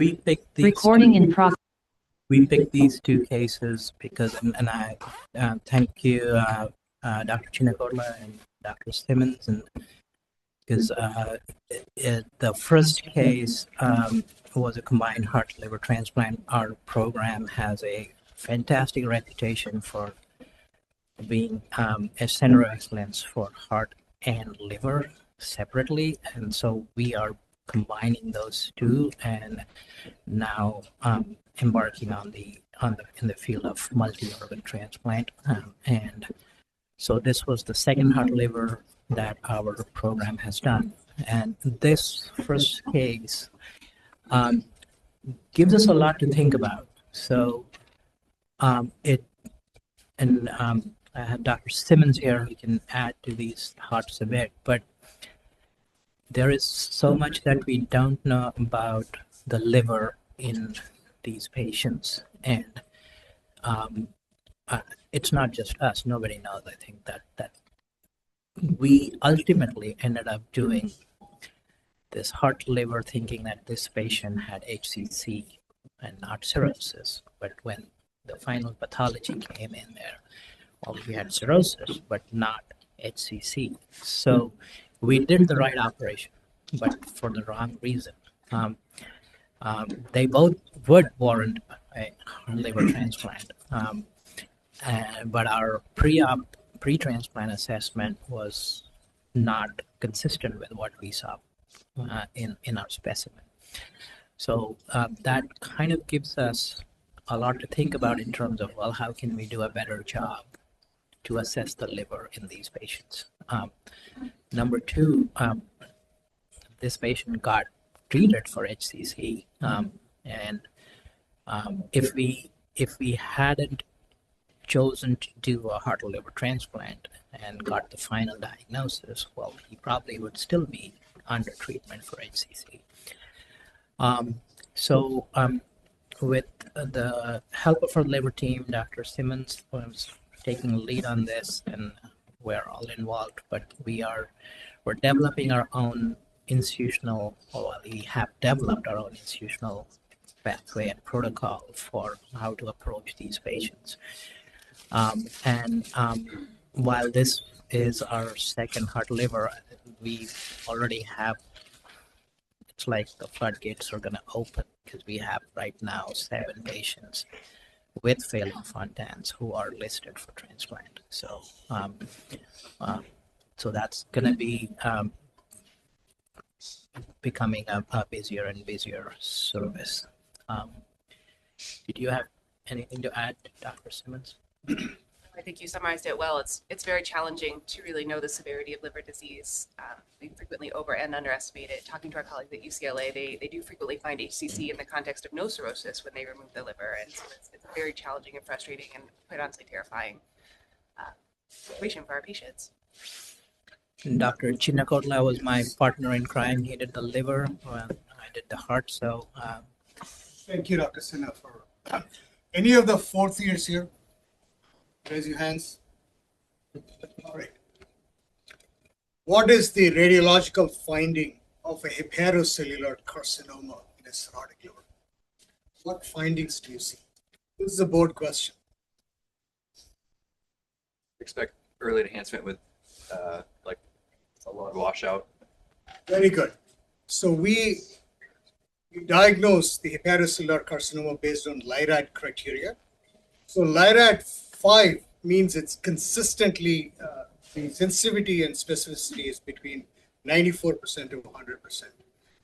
We picked these Recording in progress. we picked these two cases because, and I thank you, Dr. Chinnakola and Dr. Simmons, and because the first case was a combined heart liver transplant. Our program has a fantastic reputation for being a center of excellence for heart and liver separately, and so we are combining those two, and now embarking on the in the field of multi-organ transplant, and so this was the second heart liver that our program has done, and this first case gives us a lot to think about. So it and I have Dr. Simmons here who can add to these thoughts a bit, but there is so much that we don't know about the liver in these patients, and it's not just us. Nobody knows. I think that we ultimately ended up doing this heart liver thinking that this patient had HCC and not cirrhosis, but when the final pathology came in there, well, he had cirrhosis, but not HCC. So we did the right operation, but for the wrong reason. They both would warrant a liver transplant, but our pre-transplant assessment was not consistent with what we saw in our specimen. So that kind of gives us a lot to think about in terms of, well, how can we do a better job to assess the liver in these patients? Number two, this patient got treated for HCC, and if we hadn't chosen to do a heart or liver transplant and got the final diagnosis, well, he probably would still be under treatment for HCC. So with the help of our liver team, Dr. Simmons was taking the lead on this, and we're all involved, but we're developing our own institutional, or we have developed our own institutional pathway and protocol for how to approach these patients. And while this is our second heart liver, we already have, it's like the floodgates are going to open, because we have right now 7 patients with Phelan-Fontanes who are listed for transplant. So, so that's going to be becoming a busier and busier service. Did you have anything to add, Dr. Simmons? I think you summarized it well. It's very challenging to really know the severity of liver disease. We frequently over and underestimate it. Talking to our colleagues at UCLA, they do frequently find HCC in the context of no cirrhosis when they remove the liver, and so it's very challenging and frustrating and quite honestly terrifying situation for our patients. Dr. Chinnakola was my partner in crime. He did the liver, I did the heart. So thank you, Dr. Sinha. For any of the fourth years here, raise your hands. All right. What is the radiological finding of a hepatocellular carcinoma in a cirrhotic liver? What findings do you see? This is a board question. Expect early enhancement with like a log washout. Very good. So we diagnose the hepatocellular carcinoma based on LIRAD criteria. So LIRAD 5 means it's consistently, the sensitivity and specificity is between 94% to 100%.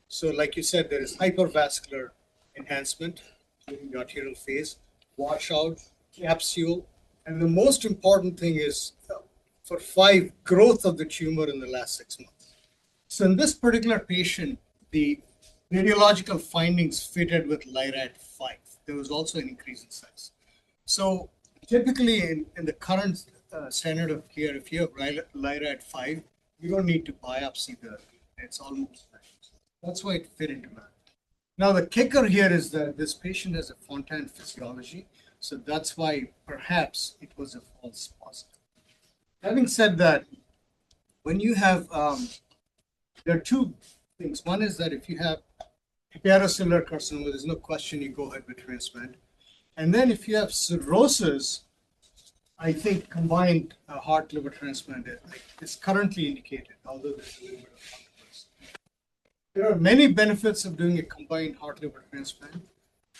So like you said, there is hypervascular enhancement during the arterial phase, washout, capsule, and the most important thing is for 5, growth of the tumor in the last 6 months. So in this particular patient, the radiological findings fitted with LIRAD 5. There was also an increase in size. So typically in the current standard of care, if you have LIRAD 5, you don't need to biopsy the, it's almost there. That's why it fit into that. Now the kicker here is that this patient has a Fontan physiology, so that's why perhaps it was a false positive. Having said that, when you have, there are 2 things. One is that if you have hepatocellular carcinoma, there's no question you go ahead with transplant. And then if you have cirrhosis, I think combined heart liver transplant is currently indicated, although there's a little bit of controversy. There are many benefits of doing a combined heart liver transplant.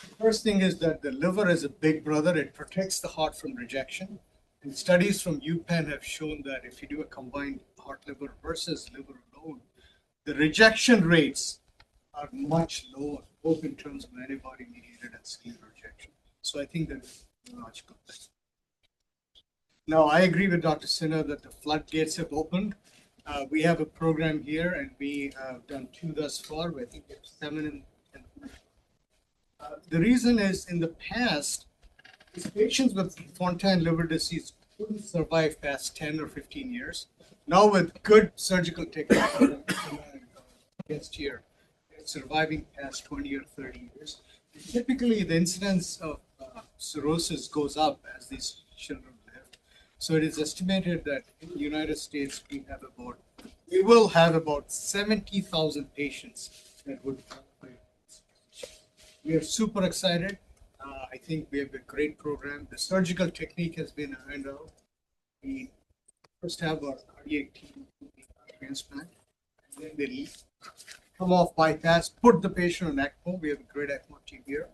The first thing is that the liver is a big brother. It protects the heart from rejection. And studies from UPenn have shown that if you do a combined heart liver versus liver alone, the rejection rates are much lower, both in terms of antibody-mediated and cellular rejection. So I think that's a logical thing. Now, I agree with Dr. Sinha that the floodgates have opened. We have a program here, and we have done 2 thus far. I think we have 7 in the reason is, in the past, these patients with Fontan liver disease couldn't survive past 10 or 15 years. Now, with good surgical techniques, against here, they're surviving past 20 or 30 years. And typically, the incidence of cirrhosis goes up as these children live. So it is estimated that in the United States, we will have about 70,000 patients that would qualify. We are super excited. I think we have a great program. The surgical technique has been ironed out. We first have our cardiac team transplant, and then they come off bypass, put the patient on ECMO. We have a great ECMO team here,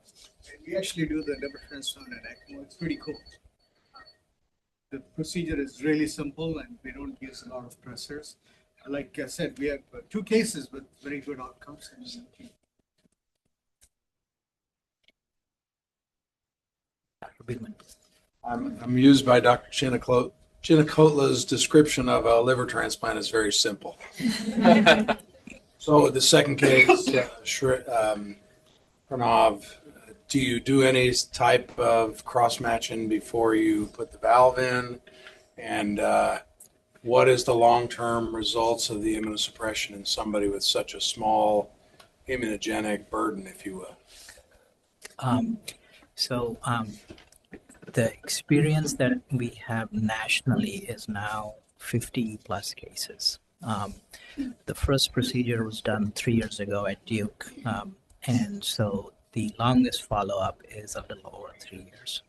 and we actually do the liver transplant and ECMO. It's pretty cool. The procedure is really simple, and we don't use a lot of pressors. Like I said, we have 2 cases with very good outcomes. Dr. Bigman. I'm amused by Dr. Chinnakotla's description of a liver transplant is very simple. So the second case, Pranav, do you do any type of cross-matching before you put the valve in? And what is the long-term results of the immunosuppression in somebody with such a small immunogenic burden, if you will? The experience that we have nationally is now 50 plus cases. The first procedure was done 3 years ago at Duke, and so the longest follow-up is a little over 3 years.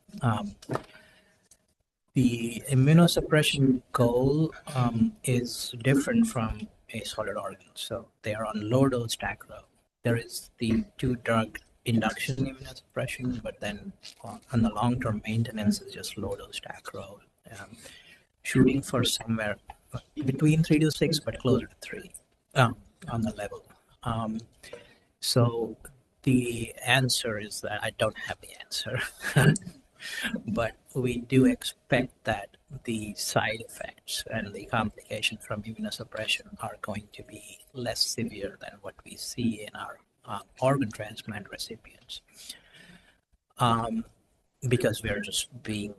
The immunosuppression goal is different from a solid organ. So they are on low-dose Tacro. There is the 2-drug induction immunosuppression, but then on the long-term maintenance is just low-dose Tacro, shooting for somewhere between 3 to 6, but closer to 3 on the level. So the answer is that I don't have the answer, but we do expect that the side effects and the complications from immunosuppression are going to be less severe than what we see in our organ transplant recipients, because we're just being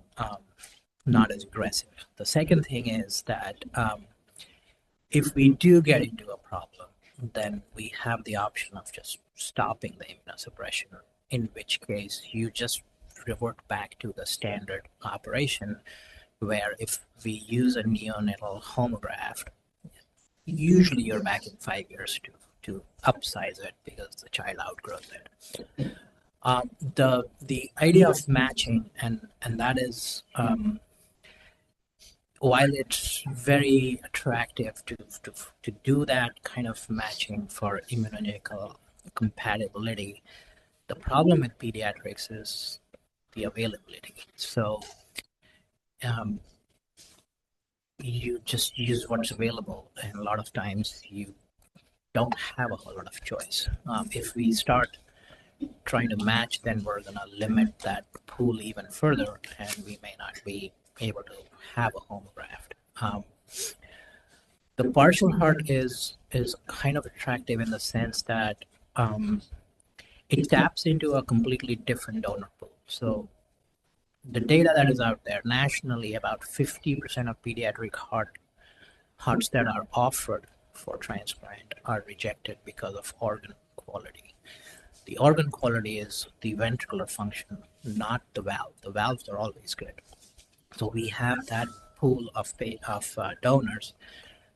not as aggressive. The second thing is that if we do get into a problem, then we have the option of just stopping the immunosuppression, in which case you just revert back to the standard operation, where if we use a neonatal homograft, usually you're back in 5 years to upsize it because the child outgrows it. The idea of matching, and that is, while it's very attractive to do that kind of matching for immunological compatibility, the problem with pediatrics is the availability. So you just use what's available, and a lot of times you don't have a whole lot of choice. If we start trying to match, then we're going to limit that pool even further, and we may not be able to have a homograft. The partial heart is kind of attractive in the sense that it taps into a completely different donor pool. So the data that is out there nationally, about 50% of pediatric hearts that are offered for transplant are rejected because of organ quality. The organ quality is the ventricular function, not the valve. The valves are always good. So we have that pool of donors,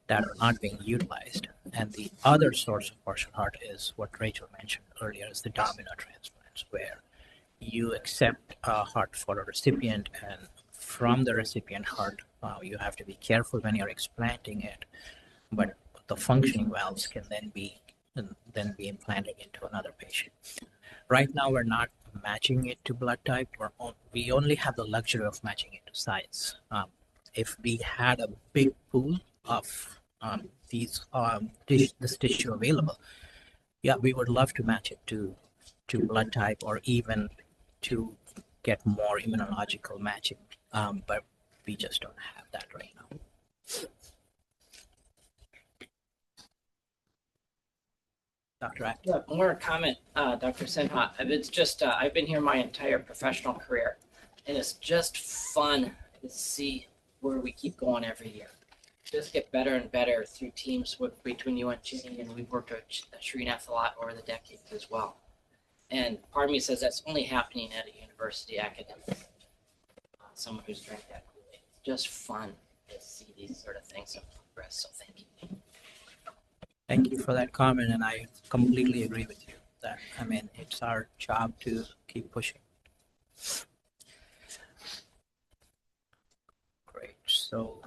that are not being utilized. And the other source of partial heart is what Rachel mentioned earlier, is the domino transplants, where you accept a heart for a recipient, and from the recipient heart, you have to be careful when you're explanting it, but the functioning valves can then be implanted into another patient. Right now, we're not matching it to blood type. We only have the luxury of matching it to size. If we had a big pool of this tissue available, yeah, we would love to match it to blood type, or even to get more immunological matching. But we just don't have that right now. Dr. Act. Yeah, more comment, Dr. Sinha. It's just, I've been here my entire professional career, and it's just fun to see where we keep going every year. Just get better and better through teams between you and Ginny, and we've worked with Srinath a lot over the decades as well. And part of me says that's only happening at a university academic. Someone who's drank that Kool-Aid. It's just fun to see these sort of things progress, so thank you. Thank you for that comment, and I completely agree with you that, I mean, it's our job to keep pushing. Great. So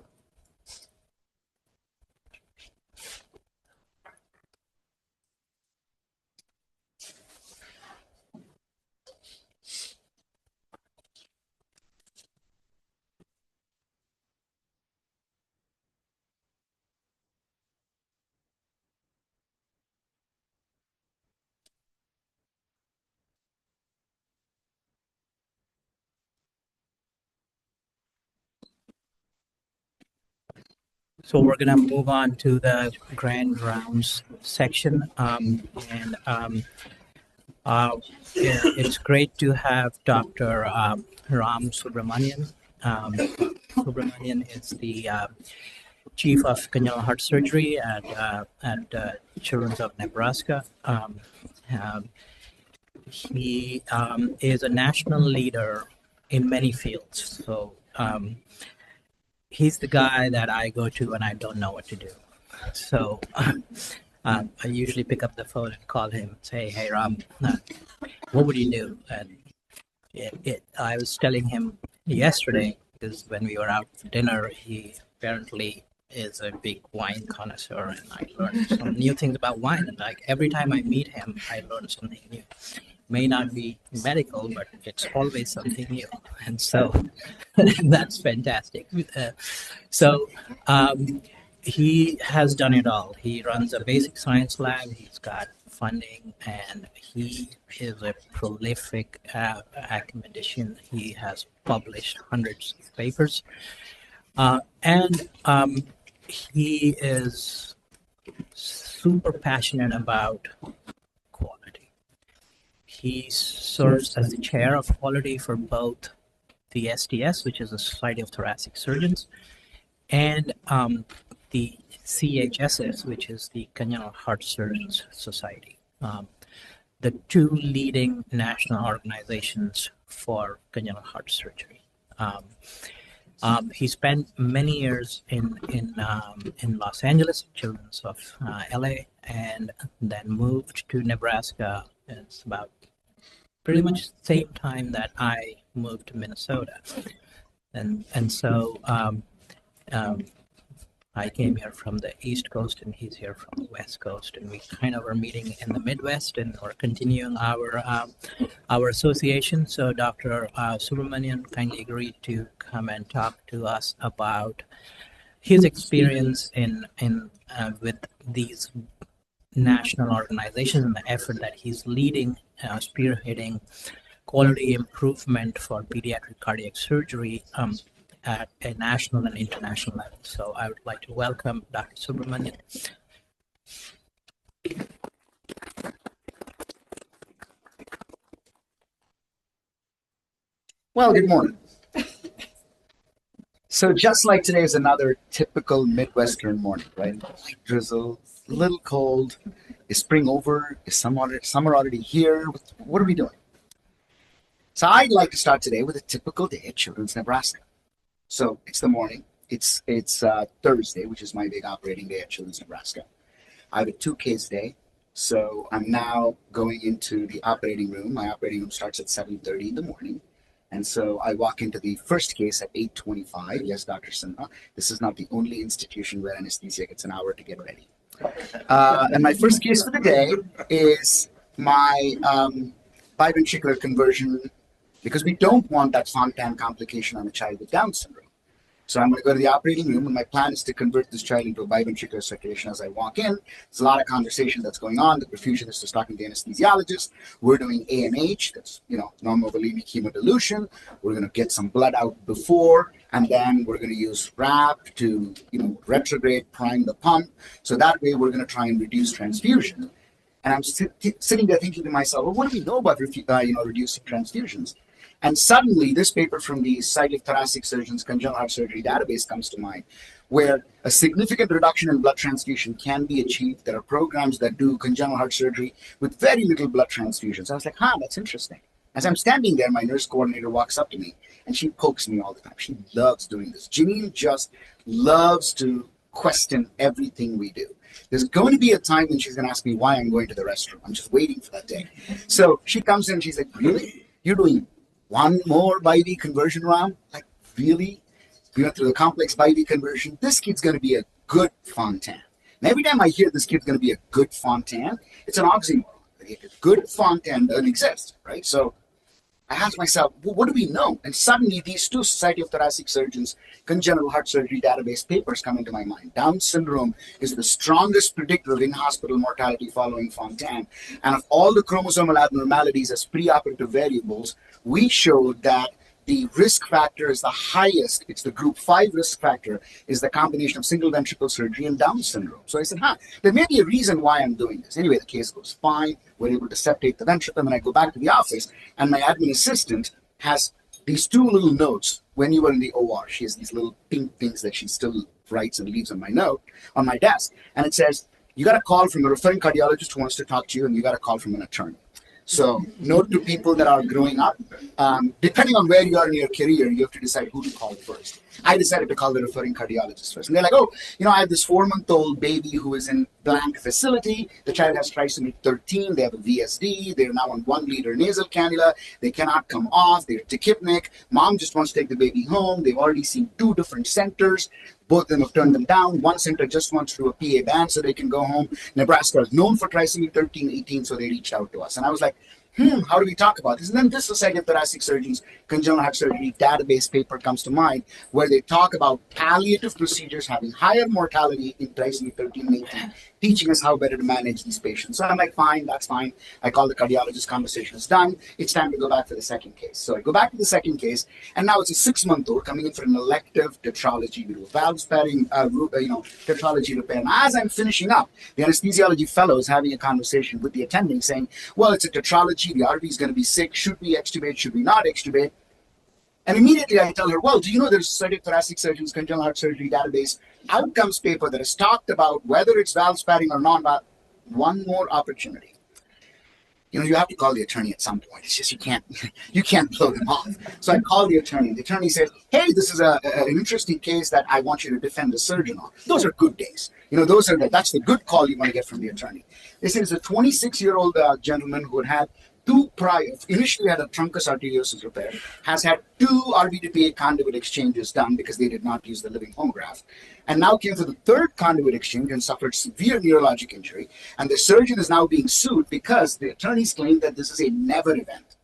we're going to move on to the grand rounds section. It's great to have Dr. Ram Subramanyan. Subramanyan is the chief of congenital heart surgery at Children's of Nebraska. He is a national leader in many fields. So he's the guy that I go to when I don't know what to do. So I usually pick up the phone and call him and say, "Hey, Ram, what would you do?" And I was telling him yesterday, because when we were out for dinner, he apparently is a big wine connoisseur, and I learned some new things about wine. And like every time I meet him, I learn something new. May not be medical, but it's always something new, and so that's fantastic. He has done it all. He runs a basic science lab. He's got funding, and he is a prolific academician. He has published hundreds of papers, and he is super passionate about quality. He serves as the chair of quality for both the STS, which is the Society of Thoracic Surgeons, and the CHSS, which is the Congenital Heart Surgeons Society, the two leading national organizations for congenital heart surgery. He spent many years in Los Angeles, Children's of LA, and then moved to Nebraska. It's about pretty much the same time that I moved to Minnesota, and so I came here from the East Coast, and he's here from the West Coast, and we kind of are meeting in the Midwest, and we're continuing our association. So Dr. Subramanyan kindly agreed to come and talk to us about his experience in with these national organizations and the effort that he's leading, spearheading quality improvement for pediatric cardiac surgery at a national and international level. So I would like to welcome Dr. Subramanyan. Well, good morning. So just like today is another typical Midwestern morning, right? Light drizzle, a little cold. Is spring over? Is summer already here? What are we doing? So I'd like to start today with a typical day at Children's Nebraska. So it's the morning. it's Thursday, which is my big operating day at Children's Nebraska. I have a 2-case day, so I'm now going into the operating room. My operating room starts at 7:30 in the morning. And so I walk into the first case at 8:25. Yes, Dr. Sinha, this is not the only institution where anesthesia gets an hour to get ready. And my first case for the day is my biventricular conversion, because we don't want that Fontan complication on a child with Down syndrome. So I'm going to go to the operating room, and my plan is to convert this child into a biventricular circulation as I walk in. There's a lot of conversation that's going on. The perfusionist is talking to the anesthesiologist. We're doing ANH, that's, normovolemic hemodilution. We're going to get some blood out before, and then we're going to use RAP to, retrograde, prime the pump. So that way we're going to try and reduce transfusion. And I'm sitting there thinking to myself, well, what do we know about reducing transfusions? And suddenly, this paper from the Society of Thoracic Surgeons Congenital Heart Surgery database comes to mind, where a significant reduction in blood transfusion can be achieved. There are programs that do congenital heart surgery with very little blood transfusions. I was like, that's interesting. As I'm standing there, my nurse coordinator walks up to me, and she pokes me all the time. She loves doing this. Janine just loves to question everything we do. There's going to be a time when she's going to ask me why I'm going to the restroom. I'm just waiting for that day. So she comes in and she's like, really? You're doing one more BIV conversion round? Like, really? We went through the complex BIV conversion. This kid's going to be a good Fontan. And every time I hear this kid's going to be a good Fontan, it's an oxymoron. A good Fontan doesn't exist, right? So I asked myself, well, what do we know? And suddenly these two Society of Thoracic Surgeons congenital heart surgery database papers come into my mind. Down syndrome is the strongest predictor of in-hospital mortality following Fontan. And of all the chromosomal abnormalities as preoperative variables, we showed that the risk factor is the highest. It's the group 5 risk factor is the combination of single ventricle surgery and Down syndrome. So I said, there may be a reason why I'm doing this. Anyway, the case goes fine. We're able to septate the ventricle. And then I go back to the office, and my admin assistant has these 2 little notes. When you were in the OR, she has these little pink things that she still writes and leaves on my desk. And it says, you got a call from a referring cardiologist who wants to talk to you, and you got a call from an attorney. So note to people that are growing up, depending on where you are in your career, you have to decide who to call first. I decided to call the referring cardiologist first. And they're like, I have this 4-month-old baby who is in blank facility. The child has trisomy 13. They have a VSD. They're now on 1 liter nasal cannula. They cannot come off. They're tachypnic. Mom just wants to take the baby home. They've already seen 2 different centers. Both of them have turned them down. One center just wants to do a PA band so they can go home. Nebraska is known for trisomy 13, 18, so they reached out to us. And I was like, how do we talk about this? And then this Society of Thoracic Surgeons congenital heart surgery database paper comes to mind, where they talk about palliative procedures having higher mortality in trisomy 13 and 18, teaching us how better to manage these patients. So I'm like, fine, that's fine. I call the cardiologist, conversation is done. It's time to go back for the second case. So I go back to the second case, and now it's a 6-month-old coming in for an elective tetralogy. We do a valve sparing, tetralogy repair. And as I'm finishing up, the anesthesiology fellow is having a conversation with the attending saying, well, it's a tetralogy. The RV is going to be sick. Should we extubate? Should we not extubate? And immediately I tell her, well, do you know there's a Society of Thoracic Surgeons congenital heart surgery database outcomes paper that has talked about whether it's valve sparing or non-valve? One more opportunity. You have to call the attorney at some point. It's just you can't blow them off. So I call the attorney. The attorney says, hey, this is an interesting case that I want you to defend the surgeon on. Those are good days. That's the good call you want to get from the attorney. This is a 26-year-old gentleman who had initially had a truncus arteriosus repair, has had 2 RV to PA conduit exchanges done because they did not use the living homograph, and now came to the 3rd conduit exchange and suffered severe neurologic injury. And the surgeon is now being sued because the attorneys claim that this is a never event.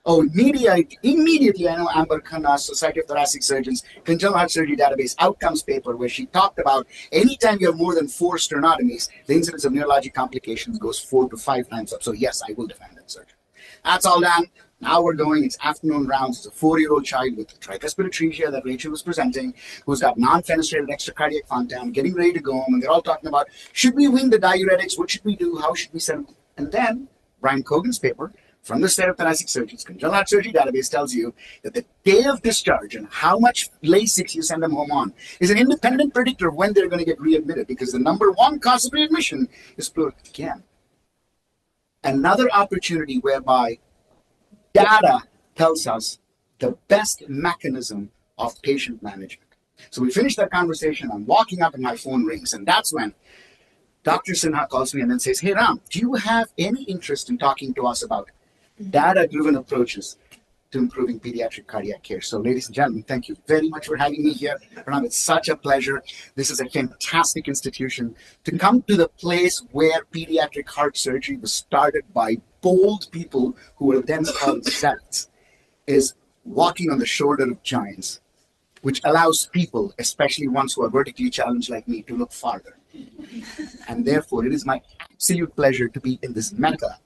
Immediately I know Amber Khanna's Society of Thoracic Surgeons congenital heart surgery database outcomes paper, where she talked about anytime you have more than 4 sternotomies, the incidence of neurologic complications goes 4 to 5 times up. So yes, I will defend that surgeon. That's all done. Now we're going, it's afternoon rounds. It's a 4-year-old child with tricuspid atresia that Rachel was presenting, who's got non-fenestrated extracardiac Fontan, getting ready to go home, and they're all talking about, should we wean the diuretics? What should we do? How should we send them? And then Brian Cogan's paper from the Society of Thoracic Surgeons congenital heart surgery database tells you that the day of discharge and how much Lasix you send them home on is an independent predictor of when they're going to get readmitted, because the number 1 cause of readmission is pleural. Again, another opportunity whereby data tells us the best mechanism of patient management. So we finished that conversation. I'm walking up and my phone rings. And that's when Dr. Sinha calls me and then says, hey, Ram, do you have any interest in talking to us about data-driven approaches to improving pediatric cardiac care? So ladies and gentlemen, thank you very much for having me here. Ram, it's such a pleasure. This is a fantastic institution. To come to the place where pediatric heart surgery was started by bold people who were then called zealots is walking on the shoulder of giants, which allows people, especially ones who are vertically challenged like me, to look farther. And therefore, it is my absolute pleasure to be in this mecca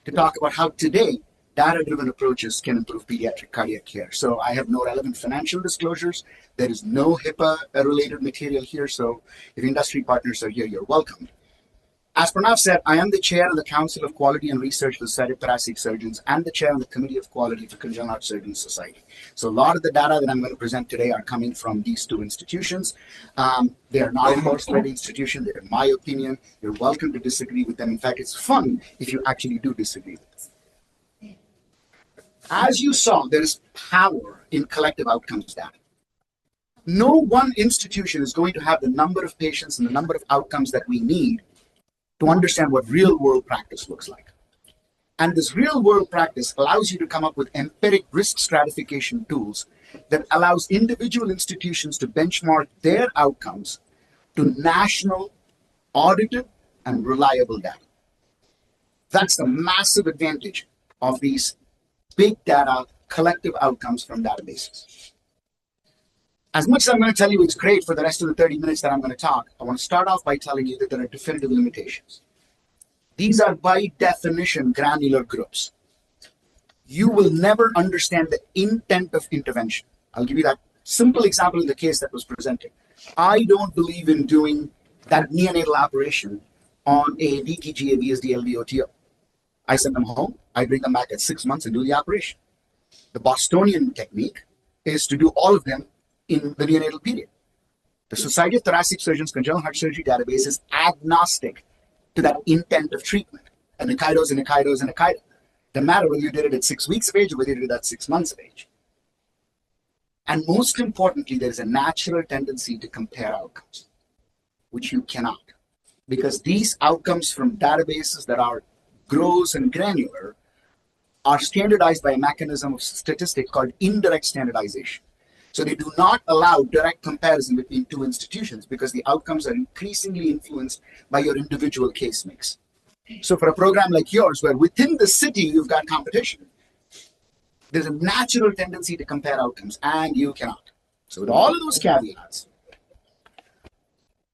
to talk about how today data-driven approaches can improve pediatric cardiac care. So I have no relevant financial disclosures. There is no HIPAA-related material here. So if industry partners are here, you're welcome. As Pranav said, I am the chair of the Council of Quality and Research for Society of Thoracic Surgeons and the chair of the Committee of Quality for Congenital Heart Surgeons Society. So a lot of the data that I'm going to present today are coming from these two institutions. They are not endorsed-led institutions. They're in my opinion. You're welcome to disagree with them. In fact, it's fun if you actually do disagree with them. As you saw, there is power in collective outcomes data. No one institution is going to have the number of patients and the number of outcomes that we need to understand what real-world practice looks like. And this real-world practice allows you to come up with empiric risk stratification tools that allows individual institutions to benchmark their outcomes to national, audited, and reliable data. That's the massive advantage of these big data, collective outcomes from databases. As much as I'm going to tell you it's great for the rest of the 30 minutes that I'm going to talk, I want to start off by telling you that there are definitive limitations. These are by definition granular groups. You will never understand the intent of intervention. I'll give you that simple example in the case that was presented. I don't believe in doing that neonatal operation on a DTG, a VSD, LVOTO. I send them home. I bring them back at 6 months and do the operation. The Bostonian technique is to do all of them in the neonatal period. The Society of Thoracic Surgeons Congenital Heart Surgery database is agnostic to that intent of treatment. And Nikaido is a Nikaido is a Nikaido. Doesn't matter whether you did it at 6 weeks of age or whether you did it at 6 months of age. And most importantly, there is a natural tendency to compare outcomes, which you cannot. Because these outcomes from databases that are gross and granular are standardized by a mechanism of statistic called indirect standardization. So they do not allow direct comparison between two institutions because the outcomes are increasingly influenced by your individual case mix. So for a program like yours, where within the city you've got competition, there's a natural tendency to compare outcomes, and you cannot. So with all of those caveats,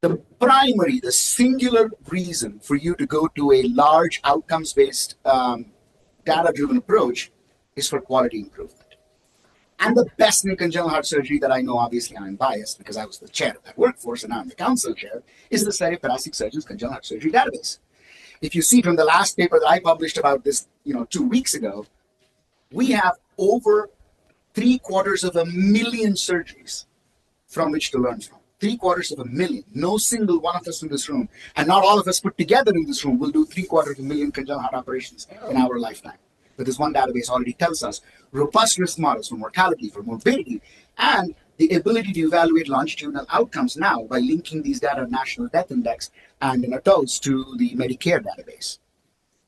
the primary, the singular reason for you to go to a large outcomes-based data-driven approach is for quality improvement. And the best in congenital heart surgery that I know, obviously I'm biased because I was the chair of that workforce and now I'm the council chair, is the Society of Thoracic Surgeons Congenital Heart Surgery database. If you see from the last paper that I published about this, 2 weeks ago, we have over 750,000 surgeries from which to learn from. 750,000. No single one of us in this room, and not all of us put together in this room, will do 750,000 congenital heart operations in our lifetime. But this one database already tells us robust risk models for mortality, for morbidity, and the ability to evaluate longitudinal outcomes now by linking these data to National Death Index and in adults to the Medicare database.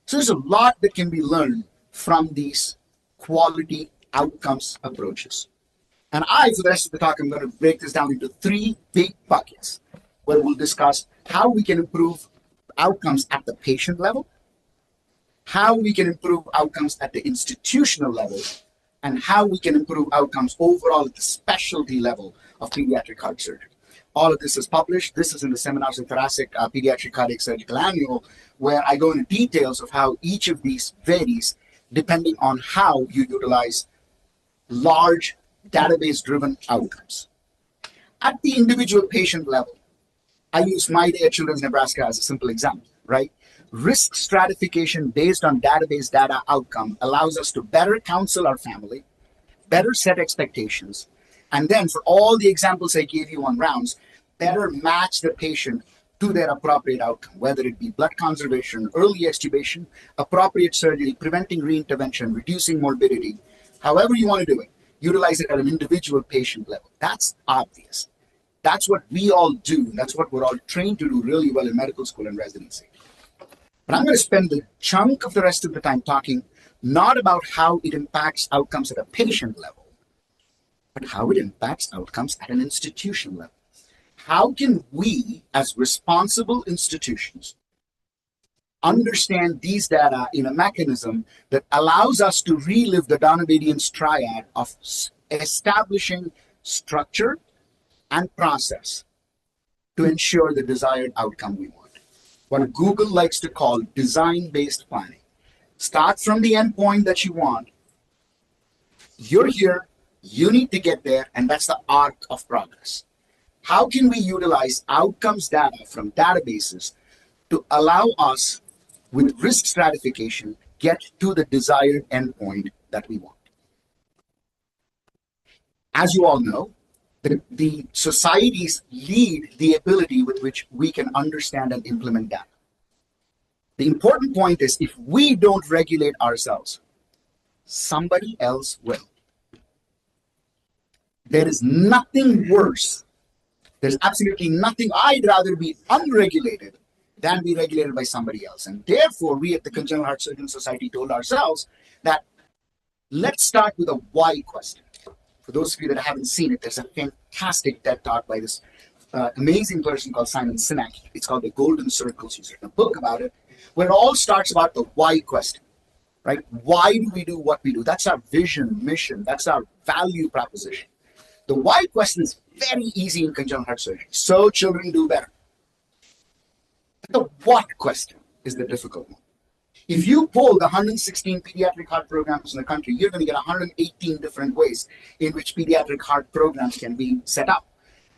So there's a lot that can be learned from these quality outcomes approaches. And for the rest of the talk, I'm going to break this down into 3 big buckets where we'll discuss how we can improve outcomes at the patient level, how we can improve outcomes at the institutional level, and how we can improve outcomes overall at the specialty level of pediatric heart surgery. All of this is published. This is in the Seminars in Thoracic Pediatric Cardiac Surgical Annual, where I go into details of how each of these varies depending on how you utilize large database-driven outcomes. At the individual patient level, I use my day at Children's Nebraska as a simple example, right? Risk stratification based on database data outcome allows us to better counsel our family, better set expectations, and then for all the examples I gave you on rounds, better match the patient to their appropriate outcome, whether it be blood conservation, early extubation, appropriate surgery, preventing reintervention, reducing morbidity, however you want to do it, utilize it at an individual patient level. That's obvious. That's what we all do. That's what we're all trained to do really well in medical school and residency. But I'm going to spend the chunk of the rest of the time talking not about how it impacts outcomes at a patient level, but how it impacts outcomes at an institution level. How can we, as responsible institutions, understand these data in a mechanism that allows us to relive the Donabedian's triad of establishing structure and process to ensure the desired outcome we want? What Google likes to call design-based planning. Start from the endpoint that you want. You're here, you need to get there, and that's the arc of progress. How can we utilize outcomes data from databases to allow us, with risk stratification, get to the desired endpoint that we want? As you all know, the societies lead the ability with which we can understand and implement data. The important point is, if we don't regulate ourselves, somebody else will. There is nothing worse. There's absolutely nothing. I'd rather be unregulated than be regulated by somebody else. And therefore, we at the Congenital Heart Surgeons Society told ourselves that let's start with a why question. For those of you that haven't seen it, there's a fantastic TED Talk by this amazing person called Simon Sinek. It's called The Golden Circles. He's written a book about it, where it all starts about the why question, right? Why do we do what we do? That's our vision, mission. That's our value proposition. The why question is very easy in congenital heart surgery. So children do better. But the what question is the difficult one. If you poll the 116 pediatric heart programs in the country, you're going to get 118 different ways in which pediatric heart programs can be set up.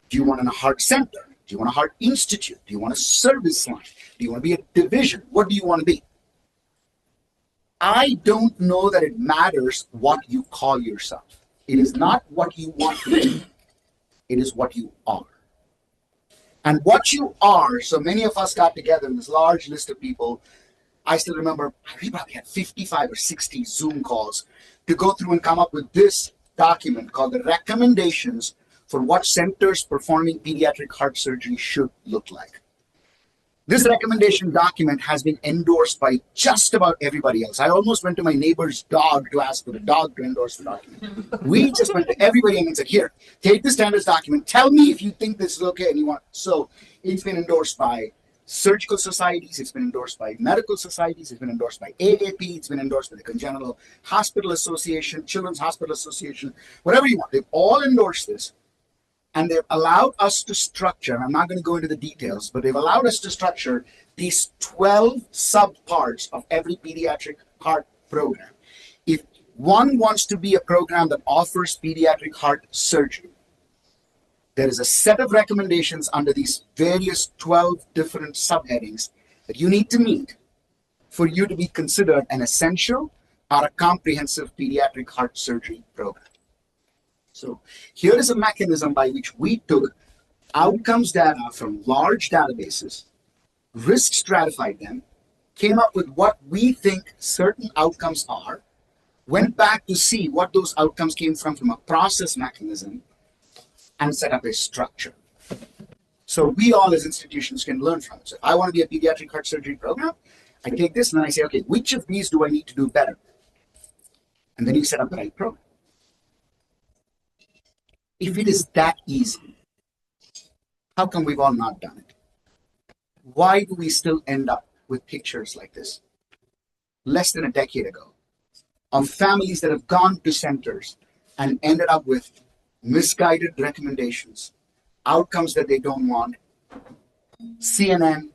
Do you want a heart center? Do you want a heart institute? Do you want a service line? Do you want to be a division? What do you want to be? I don't know that it matters what you call yourself. It is not what you want to be. It is what you are. And what you are, so many of us got together in this large list of people. I still remember we probably had 55 or 60 Zoom calls to go through and come up with this document called the Recommendations for what centers performing pediatric heart surgery should look like. This recommendation document has been endorsed by just about everybody else. I almost went to my neighbor's dog to ask for the dog to endorse the document. We just went to everybody and said, here, take the standards document. Tell me if you think this is okay and you want. So it's been endorsed by surgical societies. It's been endorsed by medical societies. It's been endorsed by AAP. It's been endorsed by the Congenital Hospital Association, Children's Hospital Association, whatever you want. They've all endorsed this. And they've allowed us to structure, I'm not going to go into the details, but they've allowed us to structure these 12 subparts of every pediatric heart program. If one wants to be a program that offers pediatric heart surgery, there is a set of recommendations under these various 12 different subheadings that you need to meet for you to be considered an essential or a comprehensive pediatric heart surgery program. So here is a mechanism by which we took outcomes data from large databases, risk stratified them, came up with what we think certain outcomes are, went back to see what those outcomes came from a process mechanism, and set up a structure. So we all as institutions can learn from it. So if I want to be a pediatric heart surgery program, I take this and then I say, okay, which of these do I need to do better? And then you set up the right program. If it is that easy, how come we've all not done it? Why do we still end up with pictures like this? Less than a decade ago, of families that have gone to centers and ended up with misguided recommendations, outcomes that they don't want, CNN,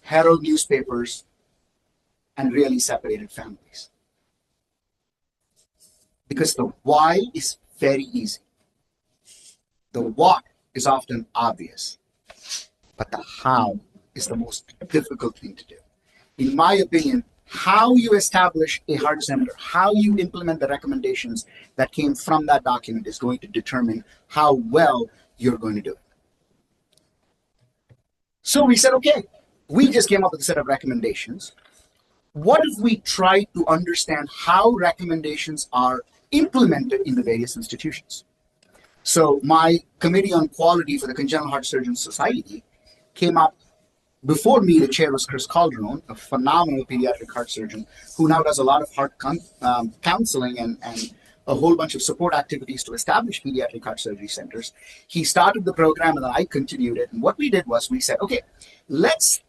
Herald newspapers, and really separated families. Because the why is very easy. The what is often obvious, but the how is the most difficult thing to do. In my opinion, how you establish a heart center, how you implement the recommendations that came from that document is going to determine how well you're going to do it. So we said, okay, we just came up with a set of recommendations. What if we try to understand how recommendations are implemented in the various institutions? So my committee on quality for the Congenital Heart Surgeons Society came up. Before me, the chair was Chris Calderon, a phenomenal pediatric heart surgeon who now does a lot of heart counseling and a whole bunch of support activities to establish pediatric heart surgery centers. He started the program and then I continued it. And what we did was we said, okay, let's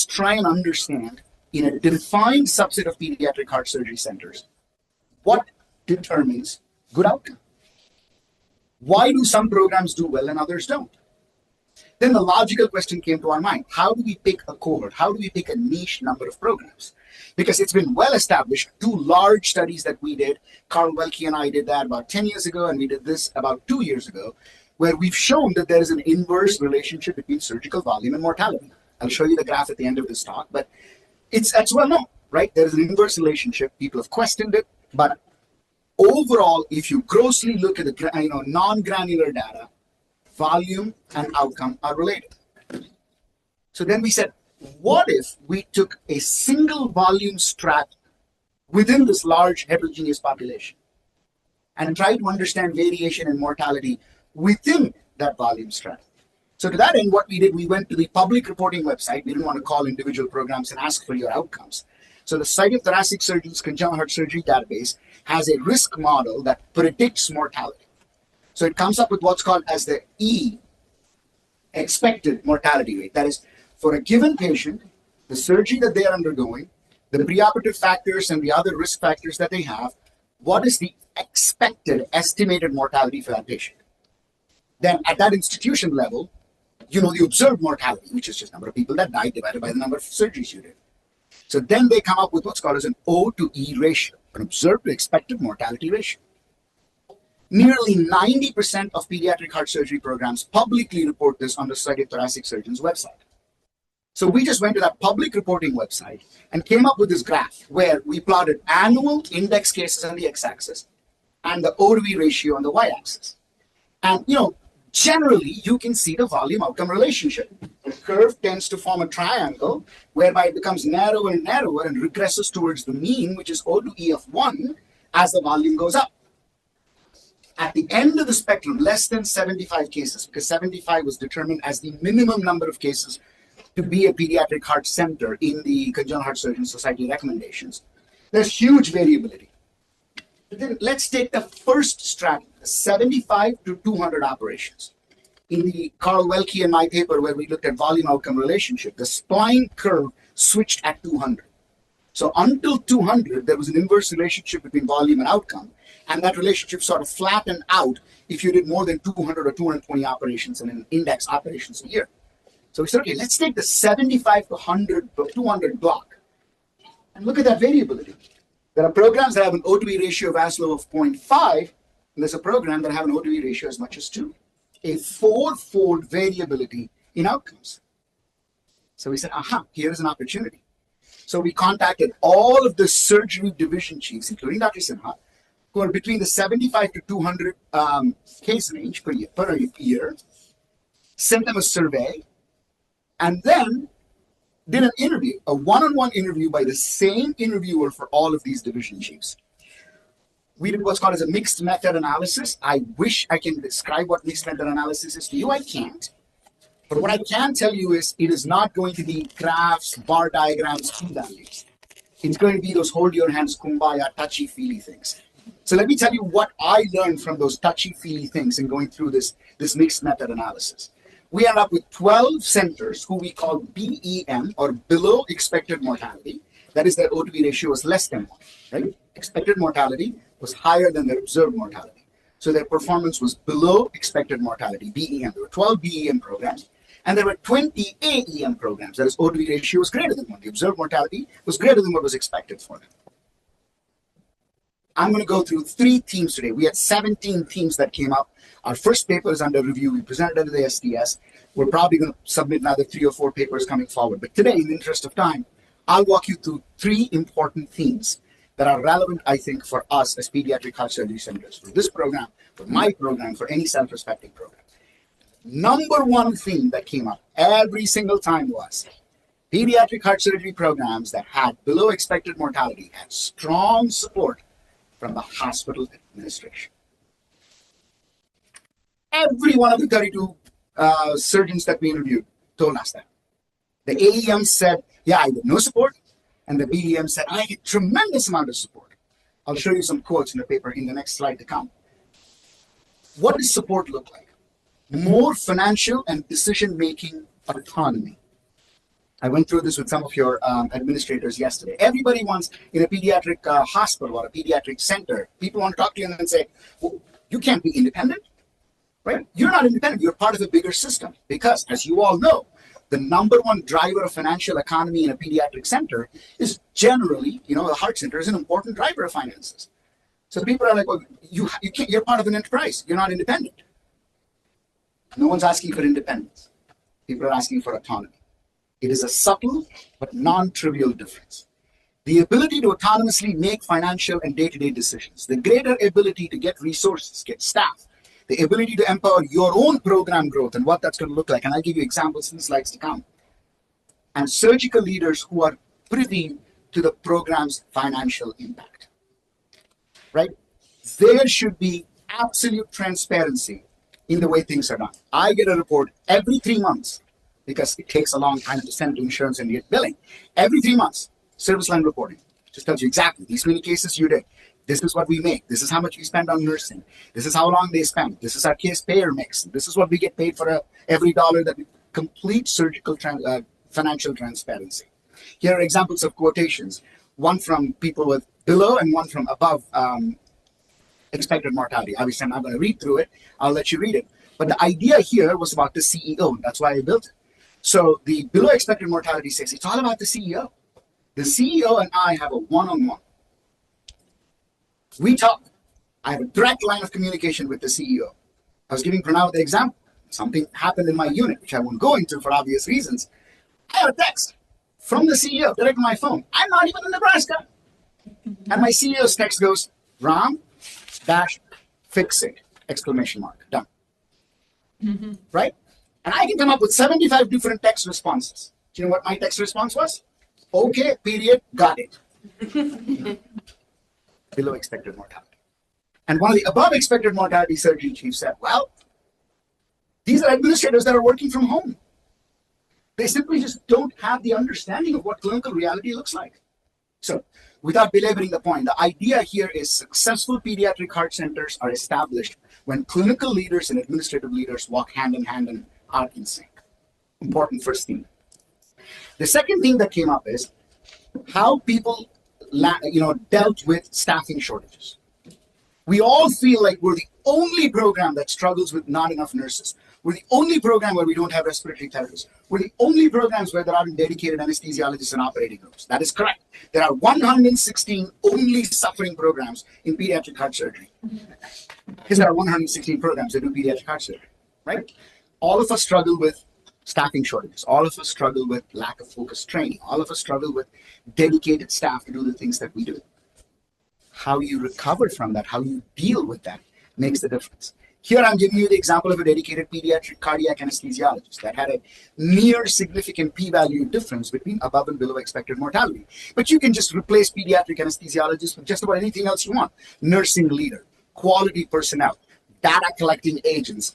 try and understand in a defined subset of pediatric heart surgery centers, what determines good outcome? Why do some programs do well and others don't? Then the logical question came to our mind. How do we pick a cohort? How do we pick a niche number of programs? Because it's been well established, 2 large studies that we did, Carl Welke and I did that about 10 years ago, and we did this about 2 years ago, where we've shown that there is an inverse relationship between surgical volume and mortality. I'll show you the graph at the end of this talk, but that's well known, right? There is an inverse relationship. People have questioned it, but overall, if you grossly look at the non-granular data, volume and outcome are related. So then we said, what if we took a single volume strat within this large heterogeneous population and tried to understand variation in mortality within that volume strat? So to that end, what we did, we went to the public reporting website. We didn't want to call individual programs and ask for your outcomes. So the Society of Thoracic Surgeons Congenital Heart Surgery database has a risk model that predicts mortality. So it comes up with what's called as the E, expected mortality rate. That is, for a given patient, the surgery that they are undergoing, the preoperative factors and the other risk factors that they have, what is the expected estimated mortality for that patient? Then at that institution level, the observed mortality, which is just number of people that died divided by the number of surgeries you did. So then they come up with what's called as an O to E ratio, an observed to expected mortality ratio. Nearly 90% of pediatric heart surgery programs publicly report this on the Society of Thoracic Surgeons website. So we just went to that public reporting website and came up with this graph where we plotted annual index cases on the x-axis and the O to E ratio on the y-axis. And, generally you can see the volume outcome relationship. The curve tends to form a triangle whereby it becomes narrower and narrower and regresses towards the mean, which is O to E of 1, as the volume goes up. At the end of the spectrum, less than 75 cases, because 75 was determined as the minimum number of cases to be a pediatric heart center in the Congenital Heart Surgeons Society recommendations. There's huge variability. But then let's take the first strat, 75 to 200 operations. In the Carl Welke and my paper where we looked at volume outcome relationship, the spline curve switched at 200. So until 200, there was an inverse relationship between volume and outcome. And that relationship sort of flattened out if you did more than 200 or 220 operations in an index operations a year. So we said, okay, let's take the 75 to 200 block and look at that variability. There are programs that have an O to E ratio of as low of 0.5, and there's a program that have an O to E ratio as much as 2. A 4-fold variability in outcomes. So we said, here's an opportunity. So we contacted all of the surgery division chiefs, including Dr. Sinha, who are between the 75 to 200 case range per year, sent them a survey, and then did an interview, a one-on-one interview by the same interviewer for all of these division chiefs. We did what's called as a mixed method analysis. I wish I can describe what mixed method analysis is to you. I can't. But what I can tell you is it is not going to be graphs, bar diagrams, p-values. It's going to be those hold your hands, kumbaya, touchy-feely things. So let me tell you what I learned from those touchy-feely things in going through this mixed method analysis. We ended up with 12 centers who we call BEM, or below expected mortality. That is, their O to E ratio was less than 1, right? Expected mortality was higher than their observed mortality. So their performance was below expected mortality, BEM. There were 12 BEM programs, and there were 20 AEM programs. That is, O to E ratio was greater than 1. The observed mortality was greater than what was expected for them. I'm going to go through 3 themes today. We had 17 themes that came up. Our first paper is under review. We presented it to the SDS. We're probably going to submit another 3 or 4 papers coming forward. But today, in the interest of time, I'll walk you through 3 important themes that are relevant, I think, for us as pediatric heart surgery centers, for this program, for my program, for any self-respecting program. Number 1 theme that came up every single time was pediatric heart surgery programs that had below expected mortality had strong support from the hospital administration. Every one of the 32 surgeons that we interviewed told us that. The AEM said, yeah, I get no support. And the BDM said, I get tremendous amount of support. I'll show you some quotes in the paper in the next slide to come. What does support look like? More financial and decision-making autonomy. I went through this with some of your administrators yesterday. Everybody wants, in a pediatric hospital or a pediatric center, people want to talk to you and say, well, you can't be independent, right? You're not independent. You're part of a bigger system because, as you all know, the number one driver of financial economy in a pediatric center is generally, the heart center is an important driver of finances. So people are like, well, you can't, you're part of an enterprise. You're not independent. No one's asking for independence. People are asking for autonomy. It is a subtle but non-trivial difference. The ability to autonomously make financial and day-to-day decisions, the greater ability to get resources, get staff, the ability to empower your own program growth and what that's going to look like. And I'll give you examples in the slides to come. And surgical leaders who are privy to the program's financial impact, right? There should be absolute transparency in the way things are done. I get a report every 3 months because it takes a long time to send to insurance and get billing. Every 3 months, service line reporting just tells you exactly these many cases you did. This is what we make. This is how much we spend on nursing. This is how long they spend. This is our case payer mix. This is what we get paid for every dollar that we complete surgical financial transparency. Here are examples of quotations, one from people with below and one from above expected mortality. Obviously, I'm not going to read through it. I'll let you read it. But the idea here was about the CEO. That's why I built it. So the below expected mortality says it's all about the CEO. The CEO and I have a one-on-one. We talk. I have a direct line of communication with the CEO. I was giving Pranav the example. Something happened in my unit, which I won't go into for obvious reasons. I have a text from the CEO direct to my phone. I'm not even in Nebraska. And my CEO's text goes, Ram, fix it, exclamation mark, done. Mm-hmm. Right? And I can come up with 75 different text responses. Do you know what my text response was? Okay, period, got it. Below expected mortality. And one of the above expected mortality surgery chiefs said, well, these are administrators that are working from home. They simply just don't have the understanding of what clinical reality looks like. So without belaboring the point, the idea here is successful pediatric heart centers are established when clinical leaders and administrative leaders walk hand in hand and are in sync. Important first thing. The second thing that came up is how people dealt with staffing shortages. We all feel like we're the only program that struggles with not enough nurses. We're the only program where we don't have respiratory therapists. We're the only programs where there aren't dedicated anesthesiologists and operating rooms. That is correct. There are 116 only suffering programs in pediatric heart surgery. Because there are 116 programs that do pediatric heart surgery, right? All of us struggle with staffing shortages. All of us struggle with lack of focused training. All of us struggle with dedicated staff to do the things that we do. How you recover from that, how you deal with that makes the difference. Here I'm giving you the example of a dedicated pediatric cardiac anesthesiologist that had a near significant p-value difference between above and below expected mortality. But you can just replace pediatric anesthesiologists with just about anything else you want. Nursing leader, quality personnel, data collecting agents,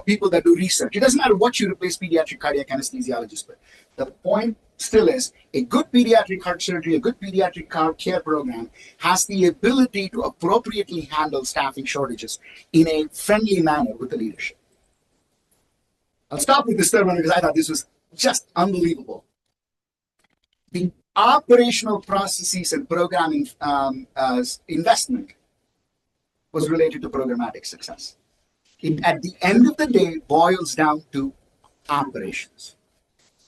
people that do research. It doesn't matter what you replace pediatric cardiac anesthesiologists with. The point still is a good pediatric heart surgery, a good pediatric care program has the ability to appropriately handle staffing shortages in a friendly manner with the leadership. I'll stop with this third one because I thought this was just unbelievable. The operational processes and programming investment was related to programmatic success. It, at the end of the day, boils down to operations.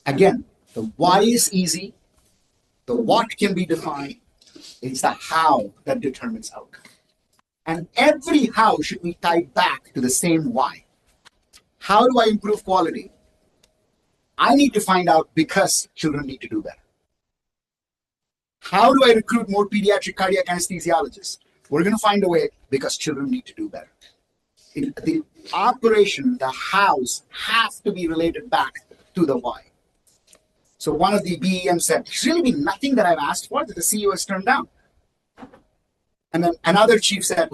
Again, the why is easy, the what can be defined, it's the how that determines outcome. And every how should be tied back to the same why. How do I improve quality? I need to find out because children need to do better. How do I recruit more pediatric cardiac anesthesiologists? We're going to find a way because children need to do better. The operation, the hows have to be related back to the why. So one of the BEM said, there's really been nothing that I've asked for that the CEO has turned down. And then another chief said,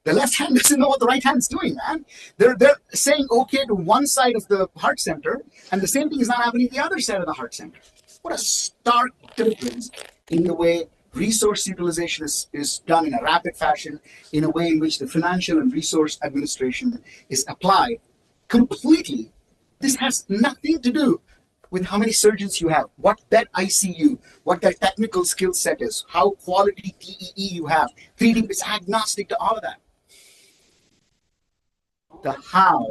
The left hand doesn't know what the right hand's doing, man. They're saying okay to one side of the heart center, and the same thing is not happening to the other side of the heart center. What a stark difference in the way resource utilization is done in a rapid fashion, in a way in which the financial and resource administration is applied completely. This has nothing to do with how many surgeons you have, what bed ICU, what their technical skill set is, how quality TEE you have. Treating is agnostic to all of that. The how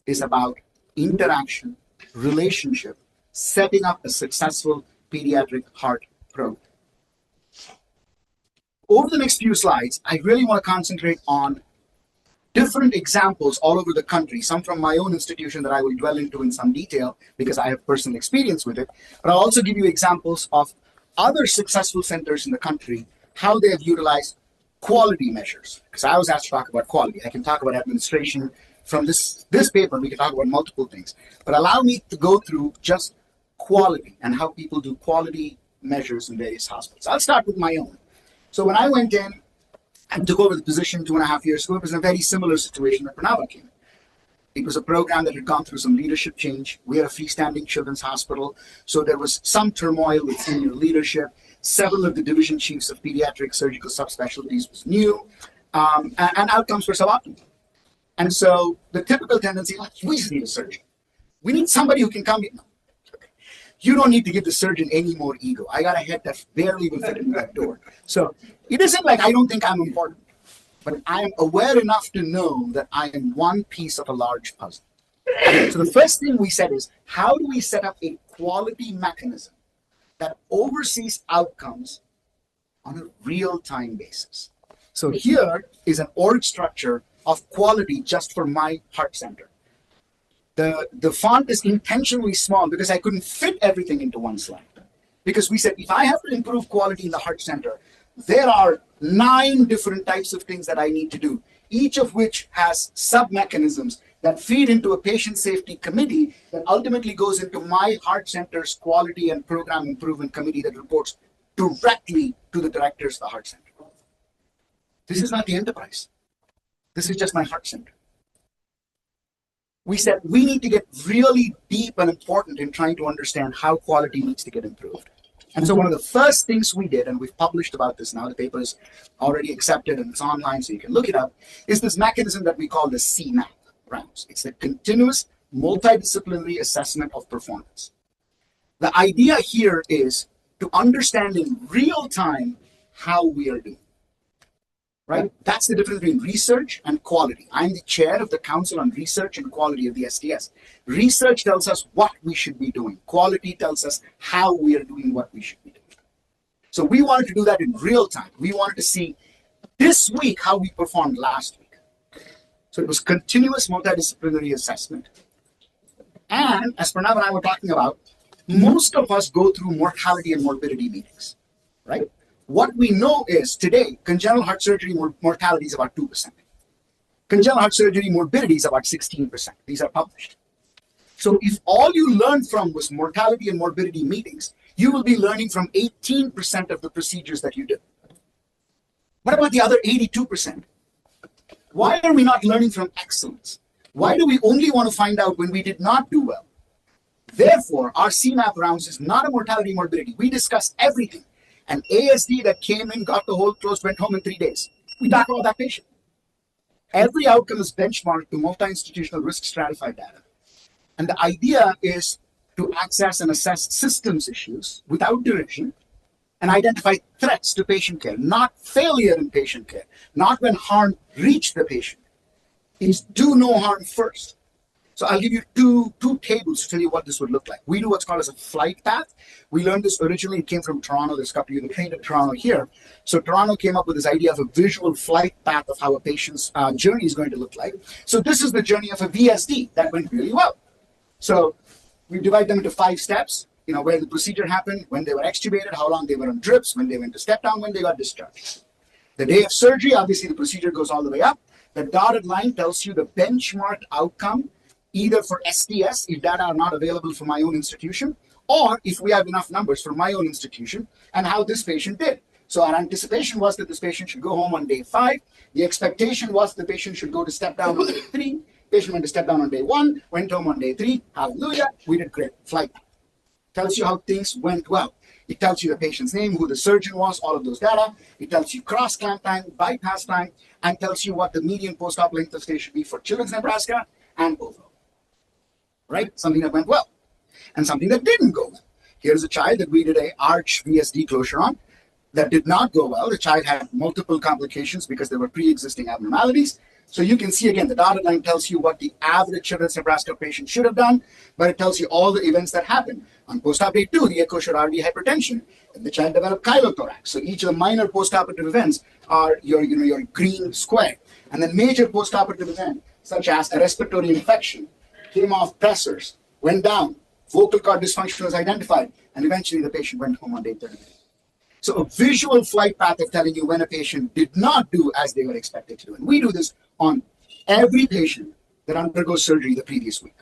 is about interaction, relationship, setting up a successful pediatric heart program. Over the next few slides, I really want to concentrate on different examples all over the country, some from my own institution that I will dwell into in some detail because I have personal experience with it, but I'll also give you examples of other successful centers in the country, how they have utilized quality measures. Because I was asked to talk about quality. I can talk about administration. From this paper, we can talk about multiple things, but allow me to go through just quality and how people do quality measures in various hospitals. I'll start with my own. So when I went in and took over the position 2.5 years ago, it was a very similar situation that Pranava came in. It was a program that had gone through some leadership change. We had a freestanding children's hospital, so there was some turmoil with senior leadership. Several of the division chiefs of pediatric surgical subspecialties was new, and outcomes were suboptimal. And so the typical tendency, like, we just need a surgeon. We need somebody who can come in. You don't need to give the surgeon any more ego. I got a head that barely will fit in that door. So it isn't like I don't think I'm important, but I am aware enough to know that I am one piece of a large puzzle. So the first thing we said is, how do we set up a quality mechanism that oversees outcomes on a real-time basis? So here is an org structure of quality just for my heart center. The font is intentionally small because I couldn't fit everything into one slide. Because we said, if I have to improve quality in the heart center, there are 9 different types of things that I need to do, each of which has sub-mechanisms that feed into a patient safety committee that ultimately goes into my heart center's quality and program improvement committee that reports directly to the directors of the heart center. This is not the enterprise. This is just my heart center. We said we need to get really deep and important in trying to understand how quality needs to get improved. And so one of the first things we did, and we've published about this now, the paper is already accepted and it's online so you can look it up, is this mechanism that we call the CMAP rounds. It's the continuous multidisciplinary assessment of performance. The idea here is to understand in real time how we are doing. Right? That's the difference between research and quality. I'm the chair of the Council on Research and Quality of the STS. Research tells us what we should be doing. Quality tells us how we are doing what we should be doing. So we wanted to do that in real time. We wanted to see this week how we performed last week. So it was continuous multidisciplinary assessment. And as Pranav and I were talking about, most of us go through mortality and morbidity meetings, right? What we know is today, congenital heart surgery mortality is about 2%. Congenital heart surgery morbidity is about 16%. These are published. So if all you learned from was mortality and morbidity meetings, you will be learning from 18% of the procedures that you did. What about the other 82%? Why are we not learning from excellence? Why do we only want to find out when we did not do well? Therefore, our CMAP rounds is not a mortality morbidity. We discuss everything. An ASD that came in, got the hole closed, went home in 3 days. We talk about that patient. Every outcome is benchmarked to multi-institutional risk stratified data. And the idea is to access and assess systems issues without duration and identify threats to patient care, not failure in patient care, not when harm reached the patient. It's do no harm first. So I'll give you two tables to tell you what this would look like. We do what's called as a flight path. We learned this originally, it came from Toronto. There's a couple of you that trained at Toronto here. So Toronto came up with this idea of a visual flight path of how a patient's journey is going to look like. So this is the journey of a VSD that went really well. So we divide them into 5 steps, where the procedure happened, when they were extubated, how long they were on drips, when they went to step down, when they got discharged. The day of surgery, obviously the procedure goes all the way up. The dotted line tells you the benchmark outcome, either for STS, if data are not available for my own institution, or if we have enough numbers for my own institution, and how this patient did. So our anticipation was that this patient should go home on day 5. The expectation was the patient should go to step down on day 3. Patient went to step down on day 1, went home on day 3. Hallelujah, we did great. Flight. Tells you how things went well. It tells you the patient's name, who the surgeon was, all of those data. It tells you cross-clamp time, bypass time, and tells you what the median post-op length of stay should be for Children's Nebraska and overall. Right? Something that went well. And something that didn't go well. Here's a child that we did a arch VSD closure on that did not go well. The child had multiple complications because there were pre-existing abnormalities. So you can see again, the dotted line tells you what the average Children's Nebraska patient should have done, but it tells you all the events that happened. On post-op day 2, the echo showed RV hypertension, and the child developed chylothorax. So each of the minor post-operative events are your green square. And then major post-operative event, such as a respiratory infection, came off pressors, went down, vocal cord dysfunction was identified, and eventually the patient went home on day 30. So a visual flight path of telling you when a patient did not do as they were expected to do. And we do this on every patient that undergoes surgery the previous week.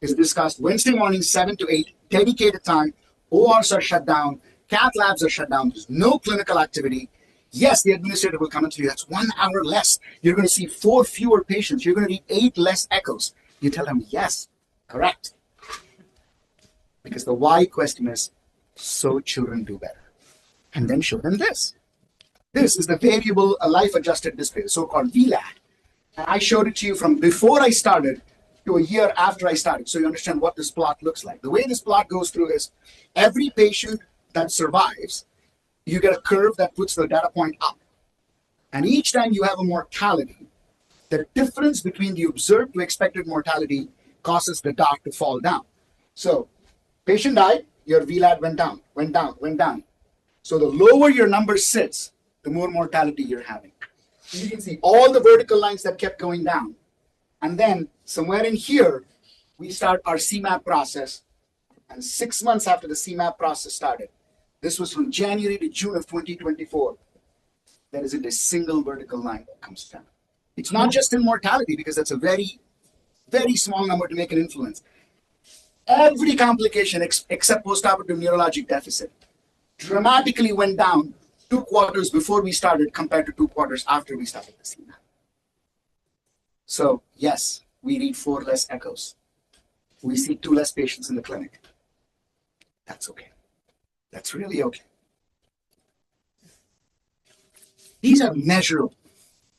It's discussed Wednesday morning, 7 to 8, dedicated time. ORs are shut down. Cath labs are shut down. There's no clinical activity. Yes, the administrator will come and tell you that's 1 hour less. You're going to see 4 fewer patients. You're going to need 8 less echoes. You tell them, yes, correct. Because the why question is, so children do better. And then show them this. This is the variable life-adjusted display, the so-called VLAD. And I showed it to you from before I started to a year after I started, so you understand what this plot looks like. The way this plot goes through is every patient that survives, you get a curve that puts the data point up. And each time you have a mortality, the difference between the observed to expected mortality causes the dot to fall down. So patient died, your VLAD went down, went down, went down. So the lower your number sits, the more mortality you're having. You can see all the vertical lines that kept going down. And then somewhere in here, we start our CMAP process. And 6 months after the CMAP process started, this was from January to June of 2024, there isn't a single vertical line that comes down. It's not just in mortality, because that's a very, very small number to make an influence. Every complication except postoperative neurologic deficit dramatically went down 2 quarters before we started compared to 2 quarters after we started the CMAP. So yes, we need 4 less echoes. We see 2 less patients in the clinic. That's okay. That's really okay. These are measurable.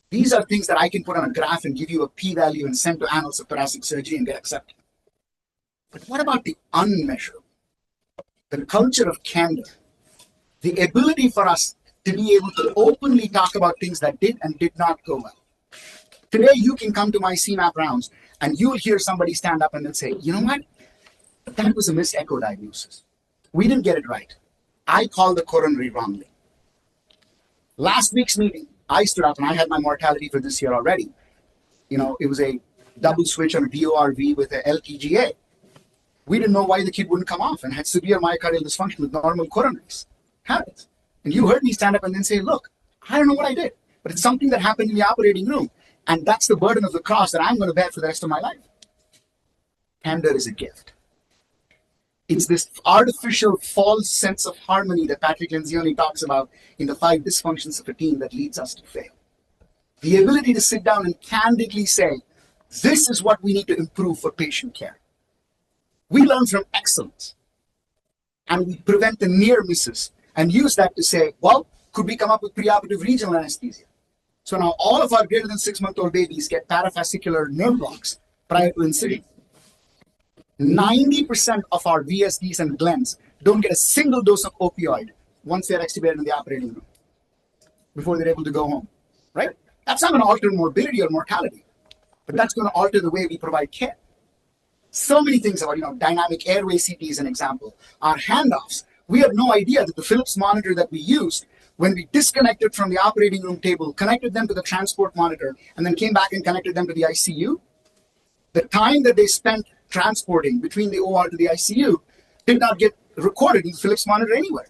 These are things that I can put on a graph and give you a p-value and send to Annals of Thoracic Surgery and get accepted. But what about the unmeasurable? The culture of candor. The ability for us to be able to openly talk about things that did and did not go well. Today, you can come to my CMAP rounds and you'll hear somebody stand up and they'll say, you know what? That was a missed echo diagnosis. We didn't get it right. I called the coronary wrongly. Last week's meeting, I stood up and I had my mortality for this year already. It was a double switch on a DORV with a LTGA. We didn't know why the kid wouldn't come off and had severe myocardial dysfunction with normal coronaries. Habits. And you heard me stand up and then say, look, I don't know what I did, but it's something that happened in the operating room. And that's the burden of the cross that I'm going to bear for the rest of my life. Candor is a gift. It's this artificial false sense of harmony that Patrick Lencioni talks about in the 5 dysfunctions of a team that leads us to fail. The ability to sit down and candidly say, this is what we need to improve for patient care. We learn from excellence. And we prevent the near misses and use that to say, well, could we come up with preoperative regional anesthesia? So now all of our greater than 6-month-old babies get parafascicular nerve blocks prior to incision. 90% of our VSDs and Glens don't get a single dose of opioid once they're extubated in the operating room before they're able to go home, right? That's not going to alter morbidity or mortality, but that's going to alter the way we provide care. So many things about, dynamic airway CT is an example. Our handoffs, we had no idea that the Philips monitor that we used, when we disconnected from the operating room table, connected them to the transport monitor, and then came back and connected them to the ICU, the time that they spent transporting between the OR to the ICU did not get recorded in the Philips monitor anywhere.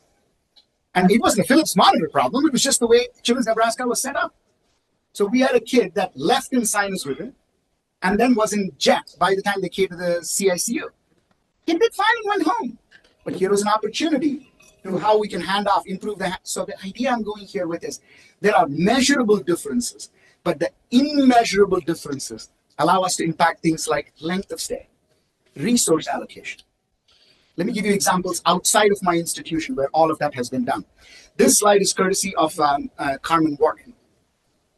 And it wasn't a Philips monitor problem, it was just the way Children's Nebraska was set up. So we had a kid that left in sinus rhythm and then was in jet by the time they came to the CICU. He did fine and went home. But here was an opportunity to how we can hand off, improve the. So the idea I'm going here with is there are measurable differences, but the immeasurable differences allow us to impact things like length of stay, resource allocation. Let me give you examples outside of my institution where all of that has been done. This slide is courtesy of Carmen Morgan.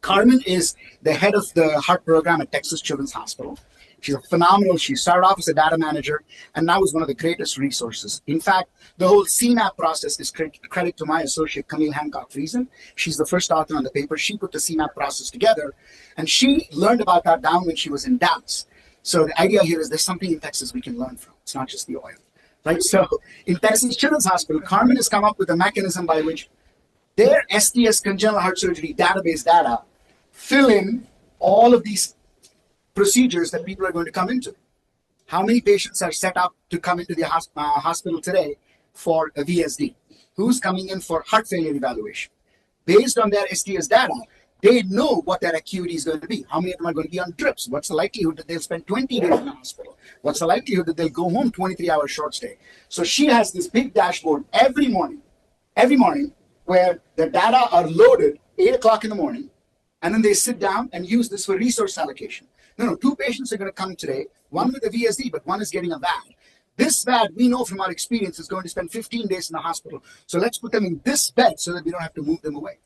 Carmen is the head of the heart program at Texas Children's Hospital. She's a phenomenal. She started off as a data manager and now is one of the greatest resources. In fact, the whole CMAP process is credit to my associate, Camille Hancock-Friesen. She's the first author on the paper. She put the CMAP process together, and she learned about that down when she was in Dallas. So the idea here is there's something in Texas we can learn from. It's not just the oil, right? So in Texas Children's Hospital, Carmen has come up with a mechanism by which their STS congenital heart surgery database data fill in all of these procedures that people are going to come into. How many patients are set up to come into the hospital today for a VSD? Who's coming in for heart failure evaluation? Based on their STS data, they know what their acuity is going to be. How many of them are going to be on drips? What's the likelihood that they'll spend 20 days in the hospital? What's the likelihood that they'll go home 23-hour short stay? So she has this big dashboard every morning, where the data are loaded 8 o'clock in the morning, and then they sit down and use this for resource allocation. No, 2 patients are going to come today, one with a VSD, but one is getting a VAD. This VAD, we know from our experience, is going to spend 15 days in the hospital. So let's put them in this bed so that we don't have to move them away.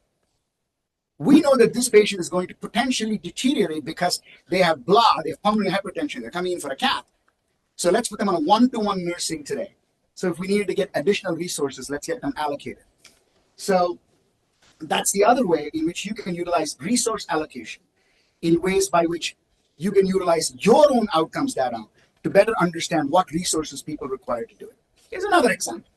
We know that this patient is going to potentially deteriorate because they have BLA, they have pulmonary hypertension, they're coming in for a cath. So let's put them on a 1-to-1 nursing today. So if we needed to get additional resources, let's get them allocated. So that's the other way in which you can utilize resource allocation in ways by which you can utilize your own outcomes data to better understand what resources people require to do it. Here's another example.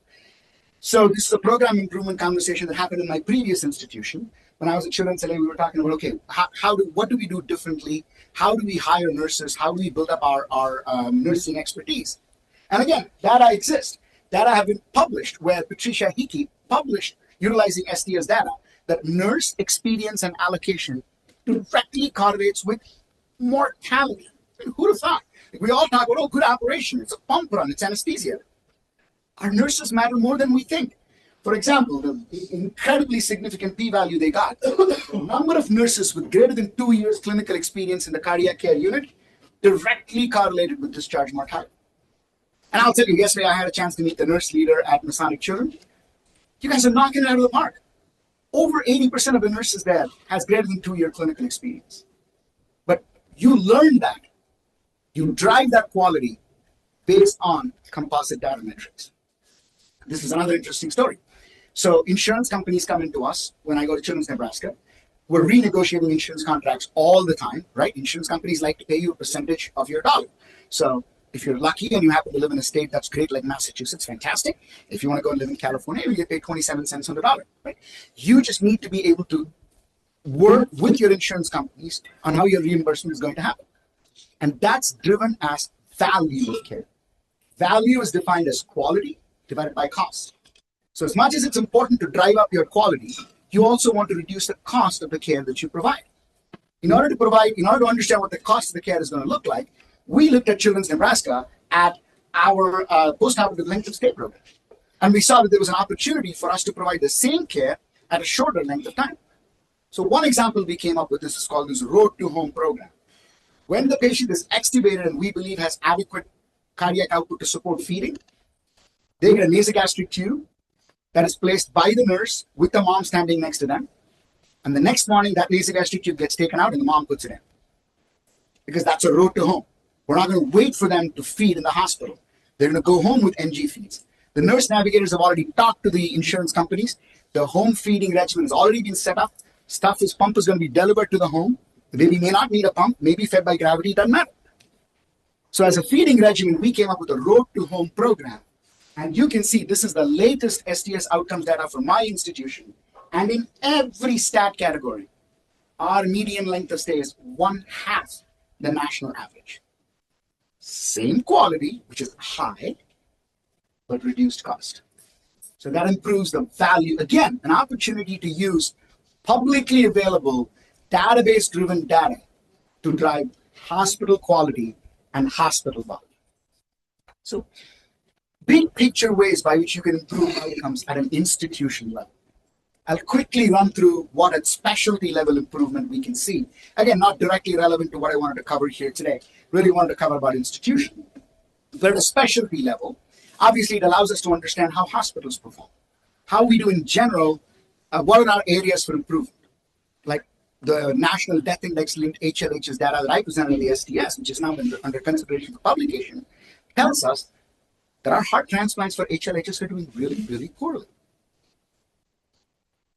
So this is a program improvement conversation that happened in my previous institution. When I was at Children's LA, we were talking about, okay, what do we do differently? How do we hire nurses? How do we build up our nursing expertise? And again, data exists. Data have been published where Patricia Hickey published utilizing STS data that nurse experience and allocation directly correlates with mortality. Who would have thought? We all talk about, oh, good operation. It's a pump run. It's anesthesia. Our nurses matter more than we think. For example, the incredibly significant p-value they got, the number of nurses with greater than 2 years clinical experience in the cardiac care unit directly correlated with discharge mortality. And I'll tell you, yesterday I had a chance to meet the nurse leader at Masonic Children. You guys are knocking it out of the park. Over 80% of the nurses there has greater than 2-year clinical experience. But you learn that. You drive that quality based on composite data metrics. This is another interesting story. So insurance companies come into us when I go to Children's Nebraska. We're renegotiating insurance contracts all the time, right? Insurance companies like to pay you a percentage of your dollar. So if you're lucky and you happen to live in a state that's great like Massachusetts, fantastic. If you want to go and live in California, you get paid 27 cents on the dollar, right? You just need to be able to work with your insurance companies on how your reimbursement is going to happen. And that's driven as value of care. Value is defined as quality divided by cost. So as much as it's important to drive up your quality, you also want to reduce the cost of the care that you provide. In order to understand what the cost of the care is going to look like, we looked at Children's Nebraska at our post-operative length of stay program. And we saw that there was an opportunity for us to provide the same care at a shorter length of time. So one example we came up with is called this Road to Home program. When the patient is extubated and we believe has adequate cardiac output to support feeding, they get a nasogastric tube that is placed by the nurse with the mom standing next to them. And the next morning, that nasogastric tube gets taken out and the mom puts it in. Because that's a road to home. We're not going to wait for them to feed in the hospital. They're going to go home with NG feeds. The nurse navigators have already talked to the insurance companies. The home feeding regimen has already been set up. Pump is going to be delivered to the home. The baby may not need a pump, may be fed by gravity, doesn't matter. So as a feeding regimen, we came up with a Road to Home program. And you can see this is the latest STS outcomes data from my institution. And in every stat category, our median length of stay is 1/2 the national average. Same quality, which is high, but reduced cost. So that improves the value. Again, an opportunity to use publicly available database-driven data to drive hospital quality and hospital value. So big picture ways by which you can improve outcomes at an institution level. I'll quickly run through what at specialty level improvement we can see. Again, not directly relevant to what I wanted to cover here today. Really wanted to cover about institution. But at a specialty level, obviously it allows us to understand how hospitals perform, how we do in general, what are our areas for improvement. Like the National Death Index linked HLHS data that I presented in the STS, which is now under consideration for publication, tells us that our heart transplants for HLHS are doing really, really poorly.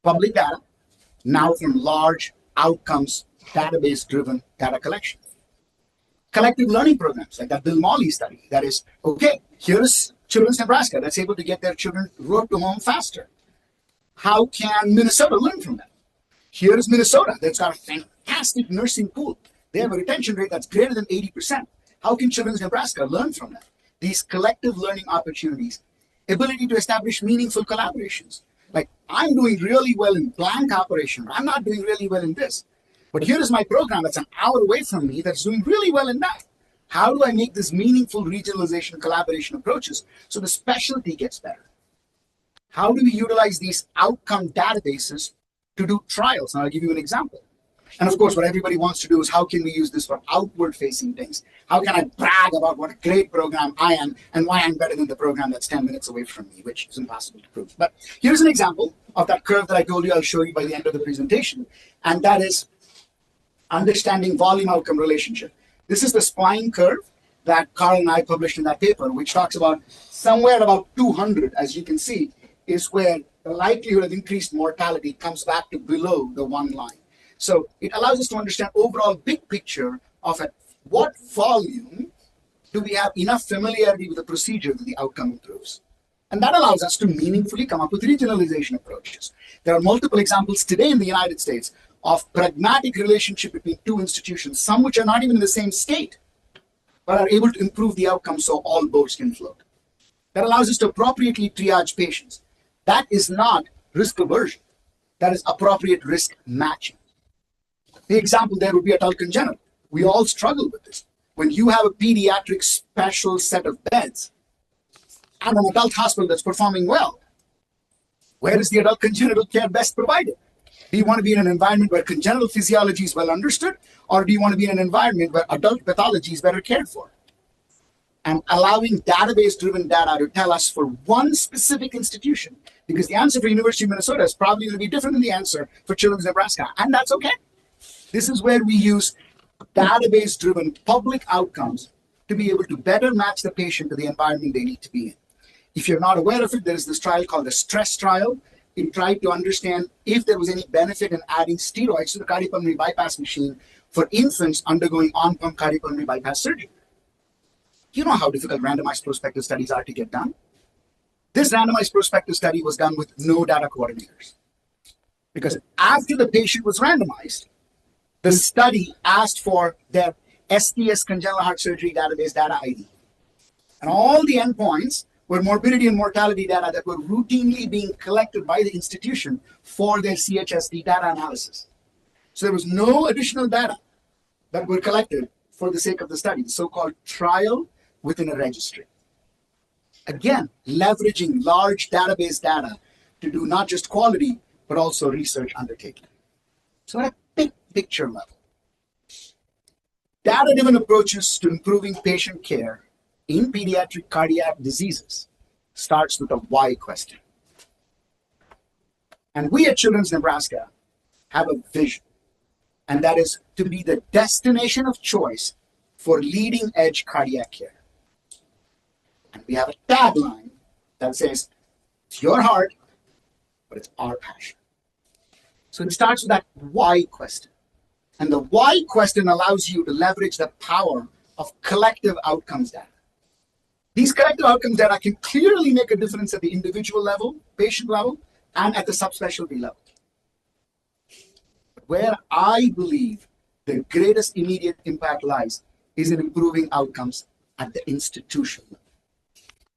Public data, now from large outcomes, database-driven data collection. Collective learning programs like that Bill Molly study. That is, okay, here's Children's Nebraska that's able to get their children road to home faster. How can Minnesota learn from that? Here's Minnesota that's got a fantastic nursing pool. They have a retention rate that's greater than 80%. How can Children's Nebraska learn from that? These collective learning opportunities, ability to establish meaningful collaborations. Like, I'm doing really well in blank operation. I'm not doing really well in this. But here is my program that's an hour away from me that's doing really well in that. How do I make this meaningful regionalization collaboration approaches so the specialty gets better? How do we utilize these outcome databases to do trials? And I'll give you an example. And of course, what everybody wants to do is how can we use this for outward-facing things? How can I brag about what a great program I am and why I'm better than the program that's 10 minutes away from me, which is impossible to prove. But here's an example of that curve that I told you I'll show you by the end of the presentation. And that is understanding volume-outcome relationship. This is the spline curve that Carl and I published in that paper, which talks about somewhere about 200, as you can see, is where the likelihood of increased mortality comes back to below the one line. So it allows us to understand overall big picture of at what volume do we have enough familiarity with the procedure that the outcome improves. And that allows us to meaningfully come up with regionalization approaches. There are multiple examples today in the United States of pragmatic relationship between two institutions, some which are not even in the same state, but are able to improve the outcome so all boats can float. That allows us to appropriately triage patients. That is not risk aversion. That is appropriate risk matching. The example there would be adult congenital. We all struggle with this. When you have a pediatric special set of beds and an adult hospital that's performing well, where is the adult congenital care best provided? Do you want to be in an environment where congenital physiology is well understood, or do you want to be in an environment where adult pathology is better cared for? And allowing database-driven data to tell us for one specific institution, because the answer for University of Minnesota is probably going to be different than the answer for Children's Nebraska, and that's okay. This is where we use database-driven public outcomes to be able to better match the patient to the environment they need to be in. If you're not aware of it, there is this trial called the STRESS trial. It tried to understand if there was any benefit in adding steroids to the cardiopulmonary bypass machine for infants undergoing on-pump cardiopulmonary bypass surgery. You know how difficult randomized prospective studies are to get done. This randomized prospective study was done with no data coordinators. Because after the patient was randomized, the study asked for their STS congenital heart surgery database data ID. And all the endpoints were morbidity and mortality data that were routinely being collected by the institution for their CHSD data analysis. So there was no additional data that were collected for the sake of the study, the so-called trial within a registry. Again, leveraging large database data to do not just quality, but also research undertaking. So at a big picture level, data-driven approaches to improving patient care in pediatric cardiac diseases starts with a why question. And we at Children's Nebraska have a vision, and that is to be the destination of choice for leading-edge cardiac care. And we have a tagline that says, it's your heart, but it's our passion. So it starts with that why question. And the why question allows you to leverage the power of collective outcomes data. These collective outcomes data can clearly make a difference at the individual level, patient level, and at the subspecialty level. But where I believe the greatest immediate impact lies is in improving outcomes at the institution level.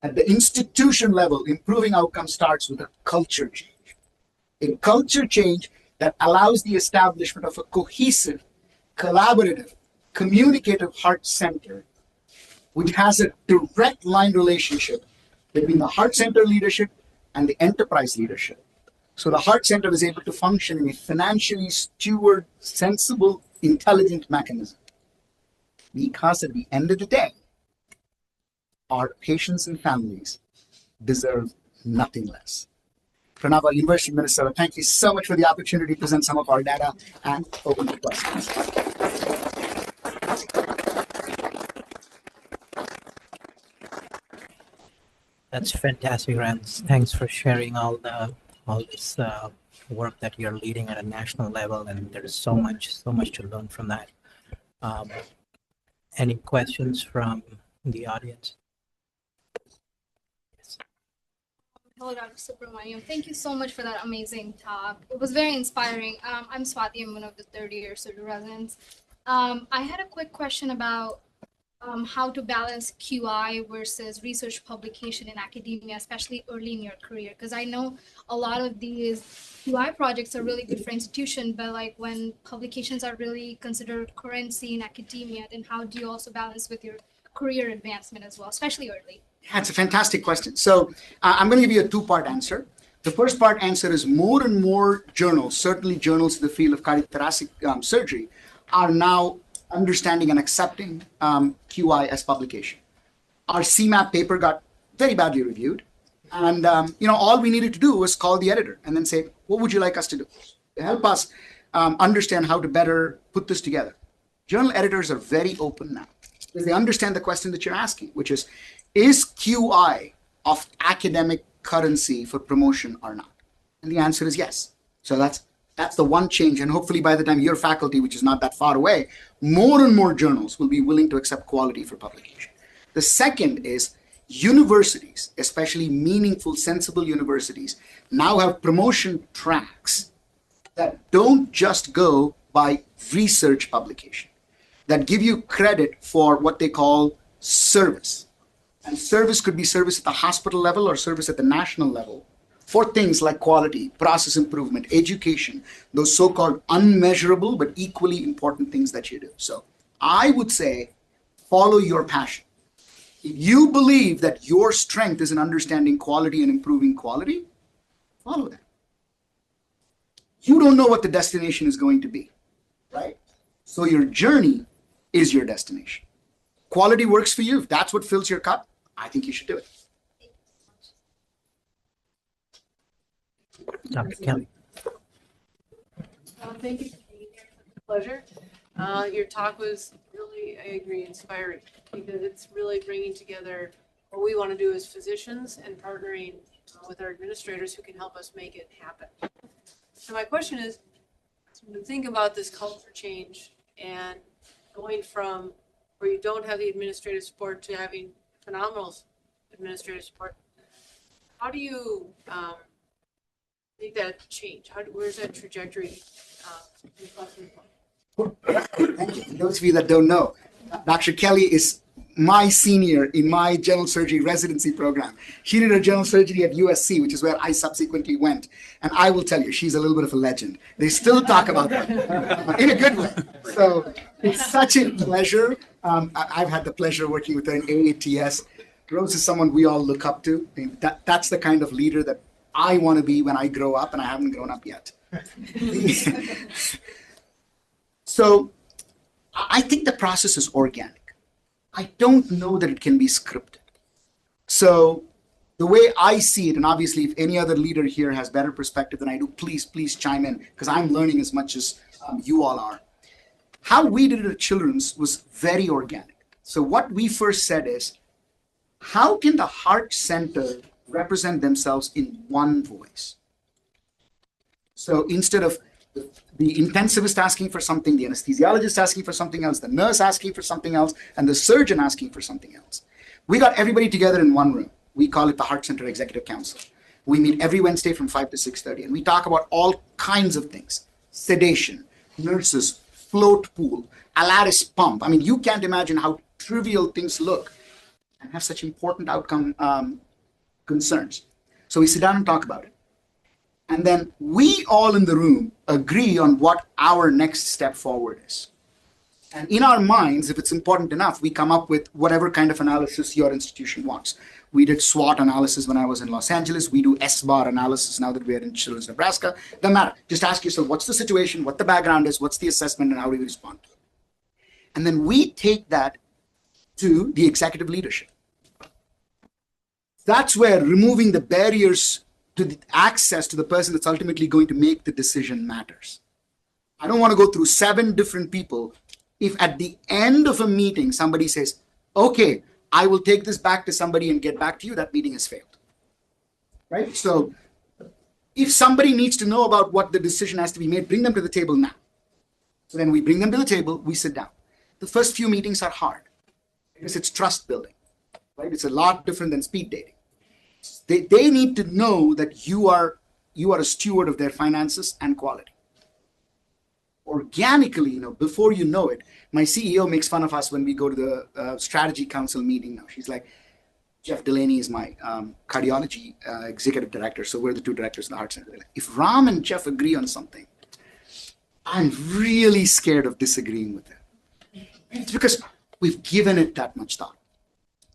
At the institution level, improving outcomes starts with a culture change. A culture change that allows the establishment of a cohesive, collaborative, communicative heart center, which has a direct line relationship between the heart center leadership and the enterprise leadership. So the heart center is able to function in a financially steward, sensible, intelligent mechanism. Because at the end of the day, our patients and families deserve nothing less. Pranav, University of Minnesota, thank you so much for the opportunity to present some of our data and open to questions. That's fantastic, Rand. Thanks for sharing all this work that you're leading at a national level, and there is so much to learn from that. Any questions from the audience? Yes. Hello, Dr. Subramanyan. Thank you so much for that amazing talk. It was very inspiring. I'm Swati. I'm one of the third-year surgery residents. I had a quick question about how to balance QI versus research publication in academia, especially early in your career. Because I know a lot of these QI projects are really good for institution, but like when publications are really considered currency in academia, then how do you also balance with your career advancement as well, especially early? Yeah, it's a fantastic question. So I'm going to give you a two-part answer. The first part answer is more and more journals, certainly journals in the field of cardiothoracic surgery, are now understanding and accepting QI as publication. Our CMAP paper got very badly reviewed. And all we needed to do was call the editor and then say, what would you like us to do? Help us understand how to better put this together. Journal editors are very open now because they understand the question that you're asking, which is QI of academic currency for promotion or not? And the answer is yes. So that's the one change. And hopefully by the time your faculty, which is not that far away, more and more journals will be willing to accept quality for publication. The second is universities, especially meaningful, sensible universities, now have promotion tracks that don't just go by research publication, that give you credit for what they call service. And service could be service at the hospital level or service at the national level for things like quality, process improvement, education, those so-called unmeasurable but equally important things that you do. So I would say follow your passion. If you believe that your strength is in understanding quality and improving quality, follow that. You don't know what the destination is going to be, right? So your journey is your destination. Quality works for you. If that's what fills your cup, I think you should do it. Dr. Kelly. Thank you. Pleasure. Your talk was really, I agree, inspiring because it's really bringing together what we want to do as physicians and partnering with our administrators who can help us make it happen. So my question is, when you think about this culture change and going from where you don't have the administrative support to having phenomenal administrative support, how do you make that change? Where's that trajectory? Thank you. For those of you that don't know, Dr. Kelly is my senior in my general surgery residency program. She did her general surgery at USC, which is where I subsequently went. And I will tell you, she's a little bit of a legend. They still talk about her in a good way. So it's such a pleasure. I've had the pleasure of working with her in AATS. Rose is someone we all look up to. That's the kind of leader that I want to be when I grow up, and I haven't grown up yet. So I think the process is organic. I don't know that it can be scripted. So the way I see it, and obviously if any other leader here has better perspective than I do, please chime in, because I'm learning as much as you all are. How we did it at Children's was very organic. So what we first said is, how can the heart center represent themselves in one voice? So instead of the intensivist asking for something, the anesthesiologist asking for something else, the nurse asking for something else, and the surgeon asking for something else, we got everybody together in one room. We call it the Heart Center Executive Council. We meet every Wednesday from 5 to 6:30, and we talk about all kinds of things: sedation, nurses, float pool, Alaris pump. I mean, you can't imagine how trivial things look and have such important outcome concerns. So we sit down and talk about it. And then we all in the room agree on what our next step forward is. And in our minds, if it's important enough, we come up with whatever kind of analysis your institution wants. We did SWOT analysis when I was in Los Angeles. We do SBAR analysis now that we're in Children's Nebraska. Doesn't matter. Just ask yourself, what's the situation, what the background is, what's the assessment, and how do we respond to it? And then we take that to the executive leadership. That's where removing the barriers to the access to the person that's ultimately going to make the decision matters. I don't want to go through 7 different people if at the end of a meeting somebody says, okay, I will take this back to somebody and get back to you, that meeting has failed. Right? So if somebody needs to know about what the decision has to be made, bring them to the table now. So then we bring them to the table, we sit down. The first few meetings are hard because it's trust building, right? It's a lot different than speed dating. They need to know that you are a steward of their finances and quality. Organically, before you know it, my CEO makes fun of us when we go to the strategy council meeting now. She's like, Jeff Delaney is my cardiology executive director, so we're the 2 directors in the heart center. Like, if Ram and Jeff agree on something, I'm really scared of disagreeing with them. It's because we've given it that much thought.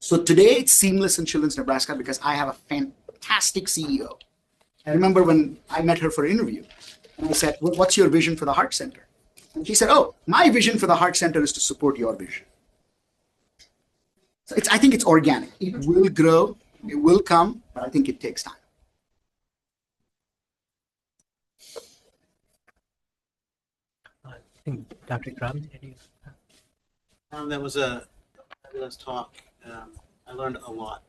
So today it's seamless in Children's Nebraska because I have a fantastic CEO. I remember when I met her for an interview, and I said, well, what's your vision for the heart center? And she said, oh, my vision for the heart center is to support your vision. So I think it's organic. It will grow, it will come, but I think it takes time. I think Dr. Kram, did you? That was a fabulous talk. I learned a lot.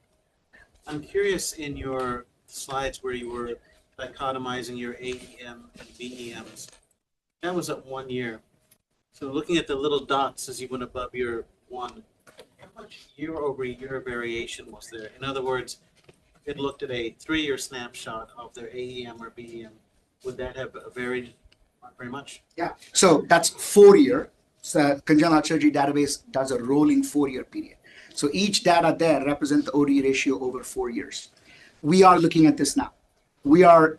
I'm curious in your slides where you were dichotomizing your AEM and BEMs. That was at 1 year. So looking at the little dots as you went above your 1, how much year-over-year variation was there? In other words, if it looked at a 3-year snapshot of their AEM or BEM, would that have varied? Not very much. Yeah, so that's 4-year. So congenital heart surgery database does a rolling 4-year period. So each data there represents the ODE ratio over 4 years. We are looking at this now.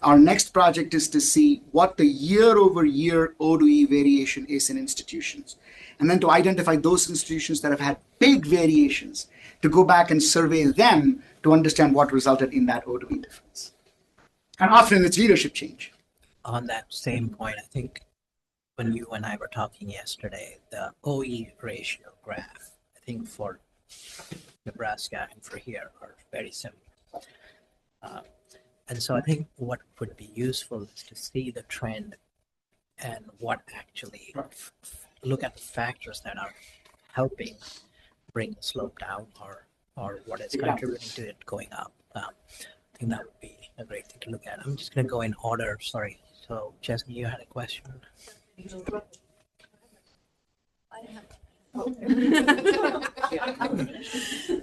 Our next project is to see what the year-over-year ODE variation is in institutions. And then to identify those institutions that have had big variations, to go back and survey them to understand what resulted in that ODE difference. And often it's leadership change. On that same point, I think when you and I were talking yesterday, the OE ratio graph, I think for Nebraska and for here are very similar. And so I think what would be useful is to see the trend and what actually look at the factors that are helping bring the slope down or what is contributing to it going up. I think that would be a great thing to look at. I'm just going to go in order. Sorry. So, Chesney, you had a question? That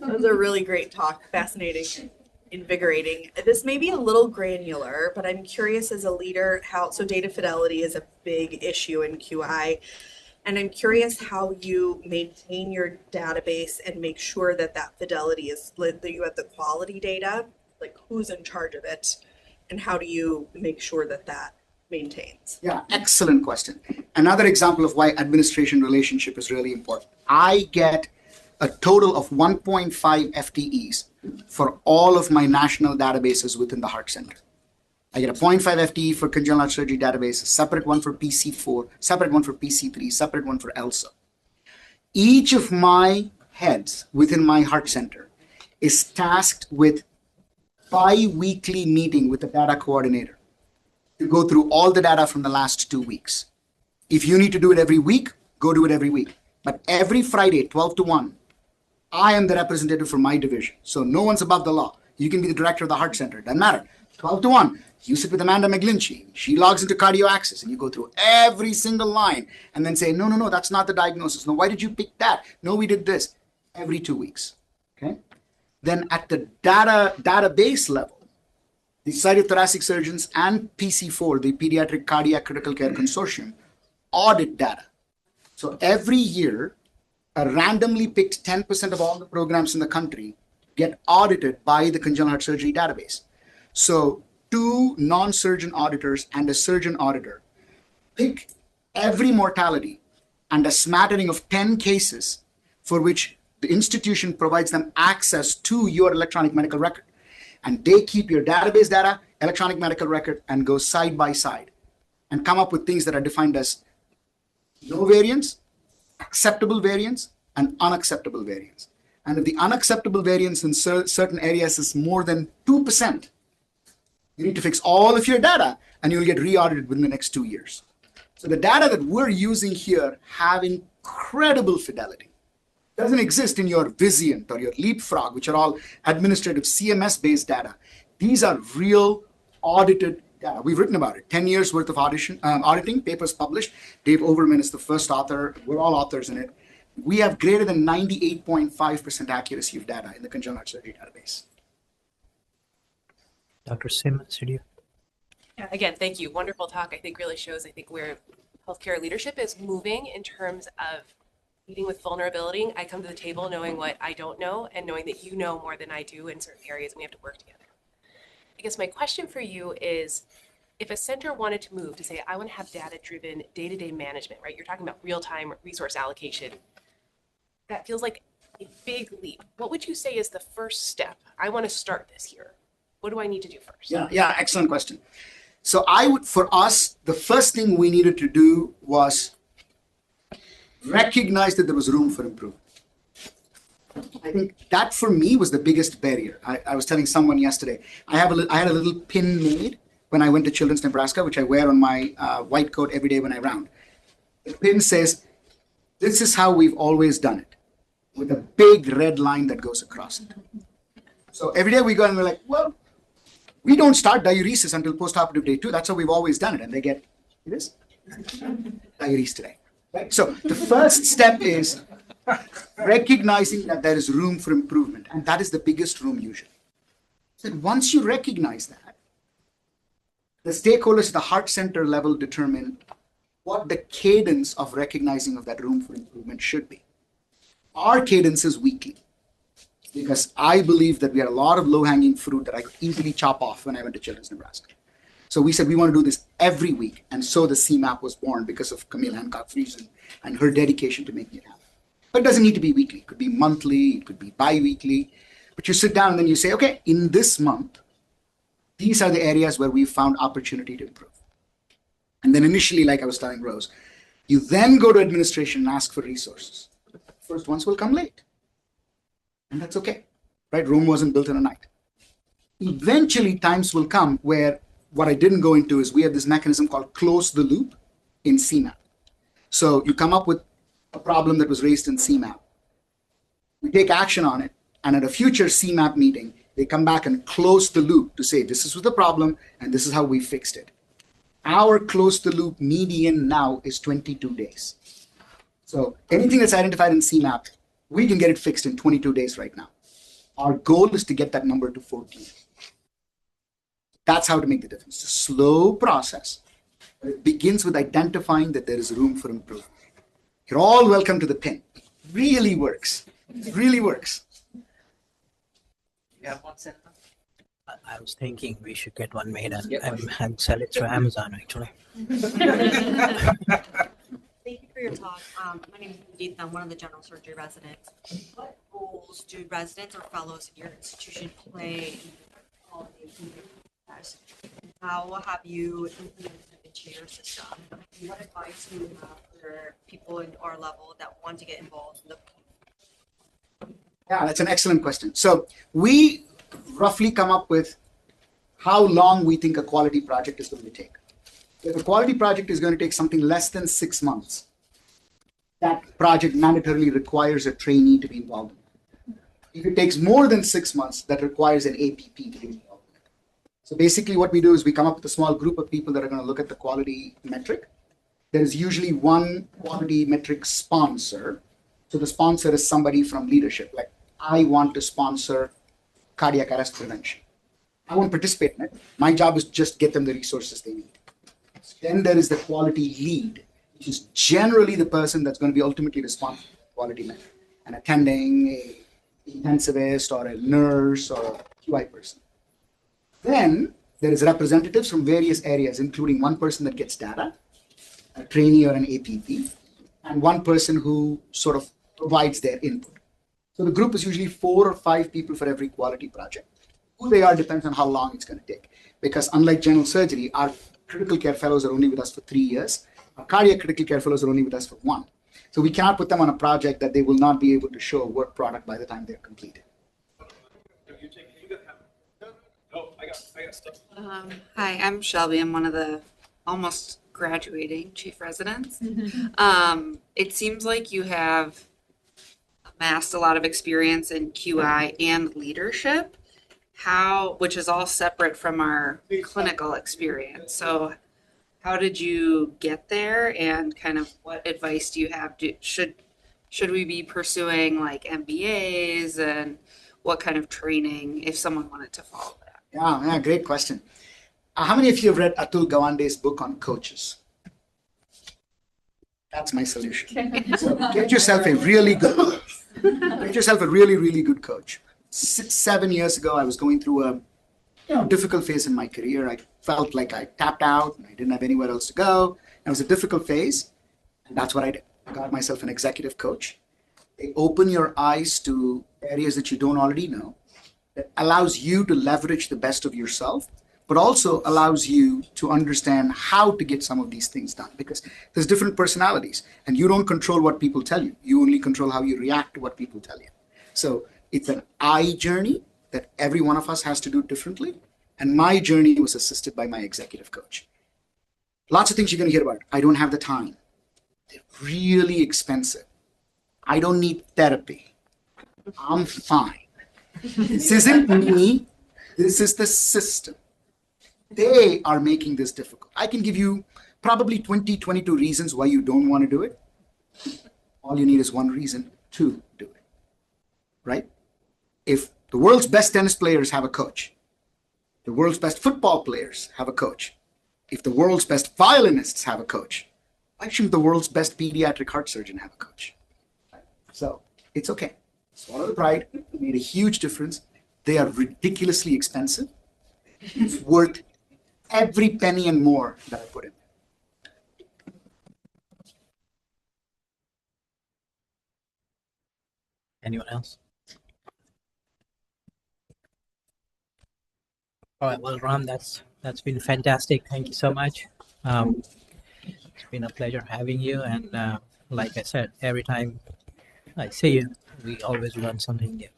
was a really great talk. Fascinating, invigorating. This may be a little granular, but I'm curious as a leader so data fidelity is a big issue in QI. And I'm curious how you maintain your database and make sure that fidelity is, that you have the quality data, like who's in charge of it, and how do you make sure that maintains? Yeah, excellent question. Another example of why administration relationship is really important. I get a total of 1.5 FTEs for all of my national databases within the heart center. I get a 0.5 FTE for congenital heart surgery database, a separate one for PC4, separate one for PC3, separate one for ELSA. Each of my heads within my heart center is tasked with bi-weekly meeting with the data coordinator to go through all the data from the last 2 weeks. If you need to do it every week, go do it every week. But every Friday, 12 to 1, I am the representative for my division. So no one's above the law. You can be the director of the heart center. Doesn't matter. 12 to 1, you sit with Amanda McGlinchey. She logs into Cardio Access and you go through every single line and then say, no, that's not the diagnosis. No, why did you pick that? No, we did this. Every 2 weeks. Okay. Then at the database level, the Society of Thoracic Surgeons and PC4, the Pediatric Cardiac Critical Care Consortium, audit data. So every year, a randomly picked 10% of all the programs in the country get audited by the congenital heart surgery database. So 2 non-surgeon auditors and a surgeon auditor pick every mortality and a smattering of 10 cases for which the institution provides them access to your electronic medical record. And they keep your database data, electronic medical record, and go side by side and come up with things that are defined as no variance, acceptable variance, and unacceptable variance. And if the unacceptable variance in certain areas is more than 2%, you need to fix all of your data and you'll get re-audited within the next 2 years. So the data that we're using here have incredible fidelity. It doesn't exist in your Vizient or your Leapfrog, which are all administrative CMS-based data. These are real audited data. We've written about it. 10 years worth of auditing, papers published. Dave Overman is the first author. We're all authors in it. We have greater than 98.5% accuracy of data in the congenital heart surgery database. Dr. Simmons, did you? Yeah, again, thank you. Wonderful talk. I think really shows, where healthcare leadership is moving in terms of leading with vulnerability. I come to the table knowing what I don't know and knowing that you know more than I do in certain areas, and we have to work together. I guess my question for you is, if a center wanted to move to say, I want to have data-driven day-to-day management, right? You're talking about real-time resource allocation. That feels like a big leap. What would you say is the first step? I want to start this here. What do I need to do first? Yeah, excellent question. So for us, the first thing we needed to do was recognize that there was room for improvement. I think that for me was the biggest barrier. I was telling someone yesterday, I had a little pin made when I went to Children's Nebraska, which I wear on my white coat every day when I round. The pin says, this is how we've always done it, with a big red line that goes across it. So every day we go and we're like, well, we don't start diuresis until postoperative day 2. That's how we've always done it. And they get, it is diuresis today. Right? So the first step is recognizing that there is room for improvement. And that is the biggest room usually. So once you recognize that, the stakeholders at the heart center level determine what the cadence of recognizing of that room for improvement should be. Our cadence is weekly, because I believe that we had a lot of low-hanging fruit that I could easily chop off when I went to Children's Nebraska. So we said we want to do this every week. And so the CMAP was born because of Camille Hancock-Friesen and her dedication to making it happen. But it doesn't need to be weekly. It could be monthly, it could be bi-weekly. But you sit down and then you say, okay, in this month, these are the areas where we found opportunity to improve. And then initially, like I was telling Rose, you then go to administration and ask for resources. First ones will come late. And that's okay, right? Rome wasn't built in a night. Eventually, times will come where what I didn't go into is we have this mechanism called close the loop in CMAP. So you come up with a problem that was raised in CMAP. We take action on it. And at a future CMAP meeting, they come back and close the loop to say, this is the problem and this is how we fixed it. Our close the loop median now is 22 days. So anything that's identified in CMAP, we can get it fixed in 22 days right now. Our goal is to get that number to 14. That's how to make the difference. It's a slow process. But it begins with identifying that there is room for improvement. You're all welcome to the pin. It really works. It really works. You have one sentence? I was thinking we should get one made and sell it through Amazon, actually. Thank you for your talk. My name is Deetha. I'm one of the general surgery residents. What roles do residents or fellows in your institution play in the quality of care process? How have you implemented the chair system? What advice do you have for people in our level that want to get involved in the? Yeah, that's an excellent question. So we roughly come up with how long we think a quality project is going to take. If a quality project is going to take something less than 6 months, that project mandatorily requires a trainee to be involved in it. If it takes more than 6 months, that requires an APP to be involved in it. So basically what we do is we come up with a small group of people that are going to look at the quality metric. There is usually one quality metric sponsor. So the sponsor is somebody from leadership, like I want to sponsor cardiac arrest prevention. I won't participate in it. My job is just get them the resources they need. Then there is the quality lead, which is generally the person that's going to be ultimately responsible for quality metric, an attending, a intensivist, or a nurse, or a QI person. Then there is representatives from various areas, including one person that gets data, a trainee or an APP, and one person who sort of provides their input. So the group is usually 4 or 5 people for every quality project. Who they are depends on how long it's going to take. Because unlike general surgery, our critical care fellows are only with us for 3 years. Our cardiac critical care fellows are only with us for 1. So we cannot put them on a project that they will not be able to show a work product by the time they're completed. Hi, I'm Shelby. I'm one of the almost graduating chief residents. It seems like you have amassed a lot of experience in QI and leadership, which is all separate from our clinical experience. So how did you get there, and kind of what advice do you have? Should we be pursuing like MBAs, and what kind of training if someone wanted to follow that? Yeah, great question. How many of you have read Atul Gawande's book on coaches? That's my solution. So get yourself a really good, really good coach. 6-7 years ago, I was going through a difficult phase in my career. I felt like I tapped out and I didn't have anywhere else to go. It was a difficult phase, and that's what I did. I got myself an executive coach. They open your eyes to areas that you don't already know, that allows you to leverage the best of yourself, but also allows you to understand how to get some of these things done, because there's different personalities and you don't control what people tell you. You only control how you react to what people tell you. So it's an I journey that every one of us has to do differently. And my journey was assisted by my executive coach. Lots of things you're going to hear about. I don't have the time. They're really expensive. I don't need therapy. I'm fine. This isn't me. This is the system. They are making this difficult. I can give you probably 20, 22 reasons why you don't want to do it. All you need is one reason to do it, right? If the world's best tennis players have a coach, the world's best football players have a coach, if the world's best violinists have a coach, why shouldn't the world's best pediatric heart surgeon have a coach? So it's okay. Swallow the pride. It made a huge difference. They are ridiculously expensive. It's worth every penny and more that I put in. Anyone else? All right, well, Ram, that's been fantastic. Thank you so much. It's been a pleasure having you, and like I said, every time I see you, we always learn something new.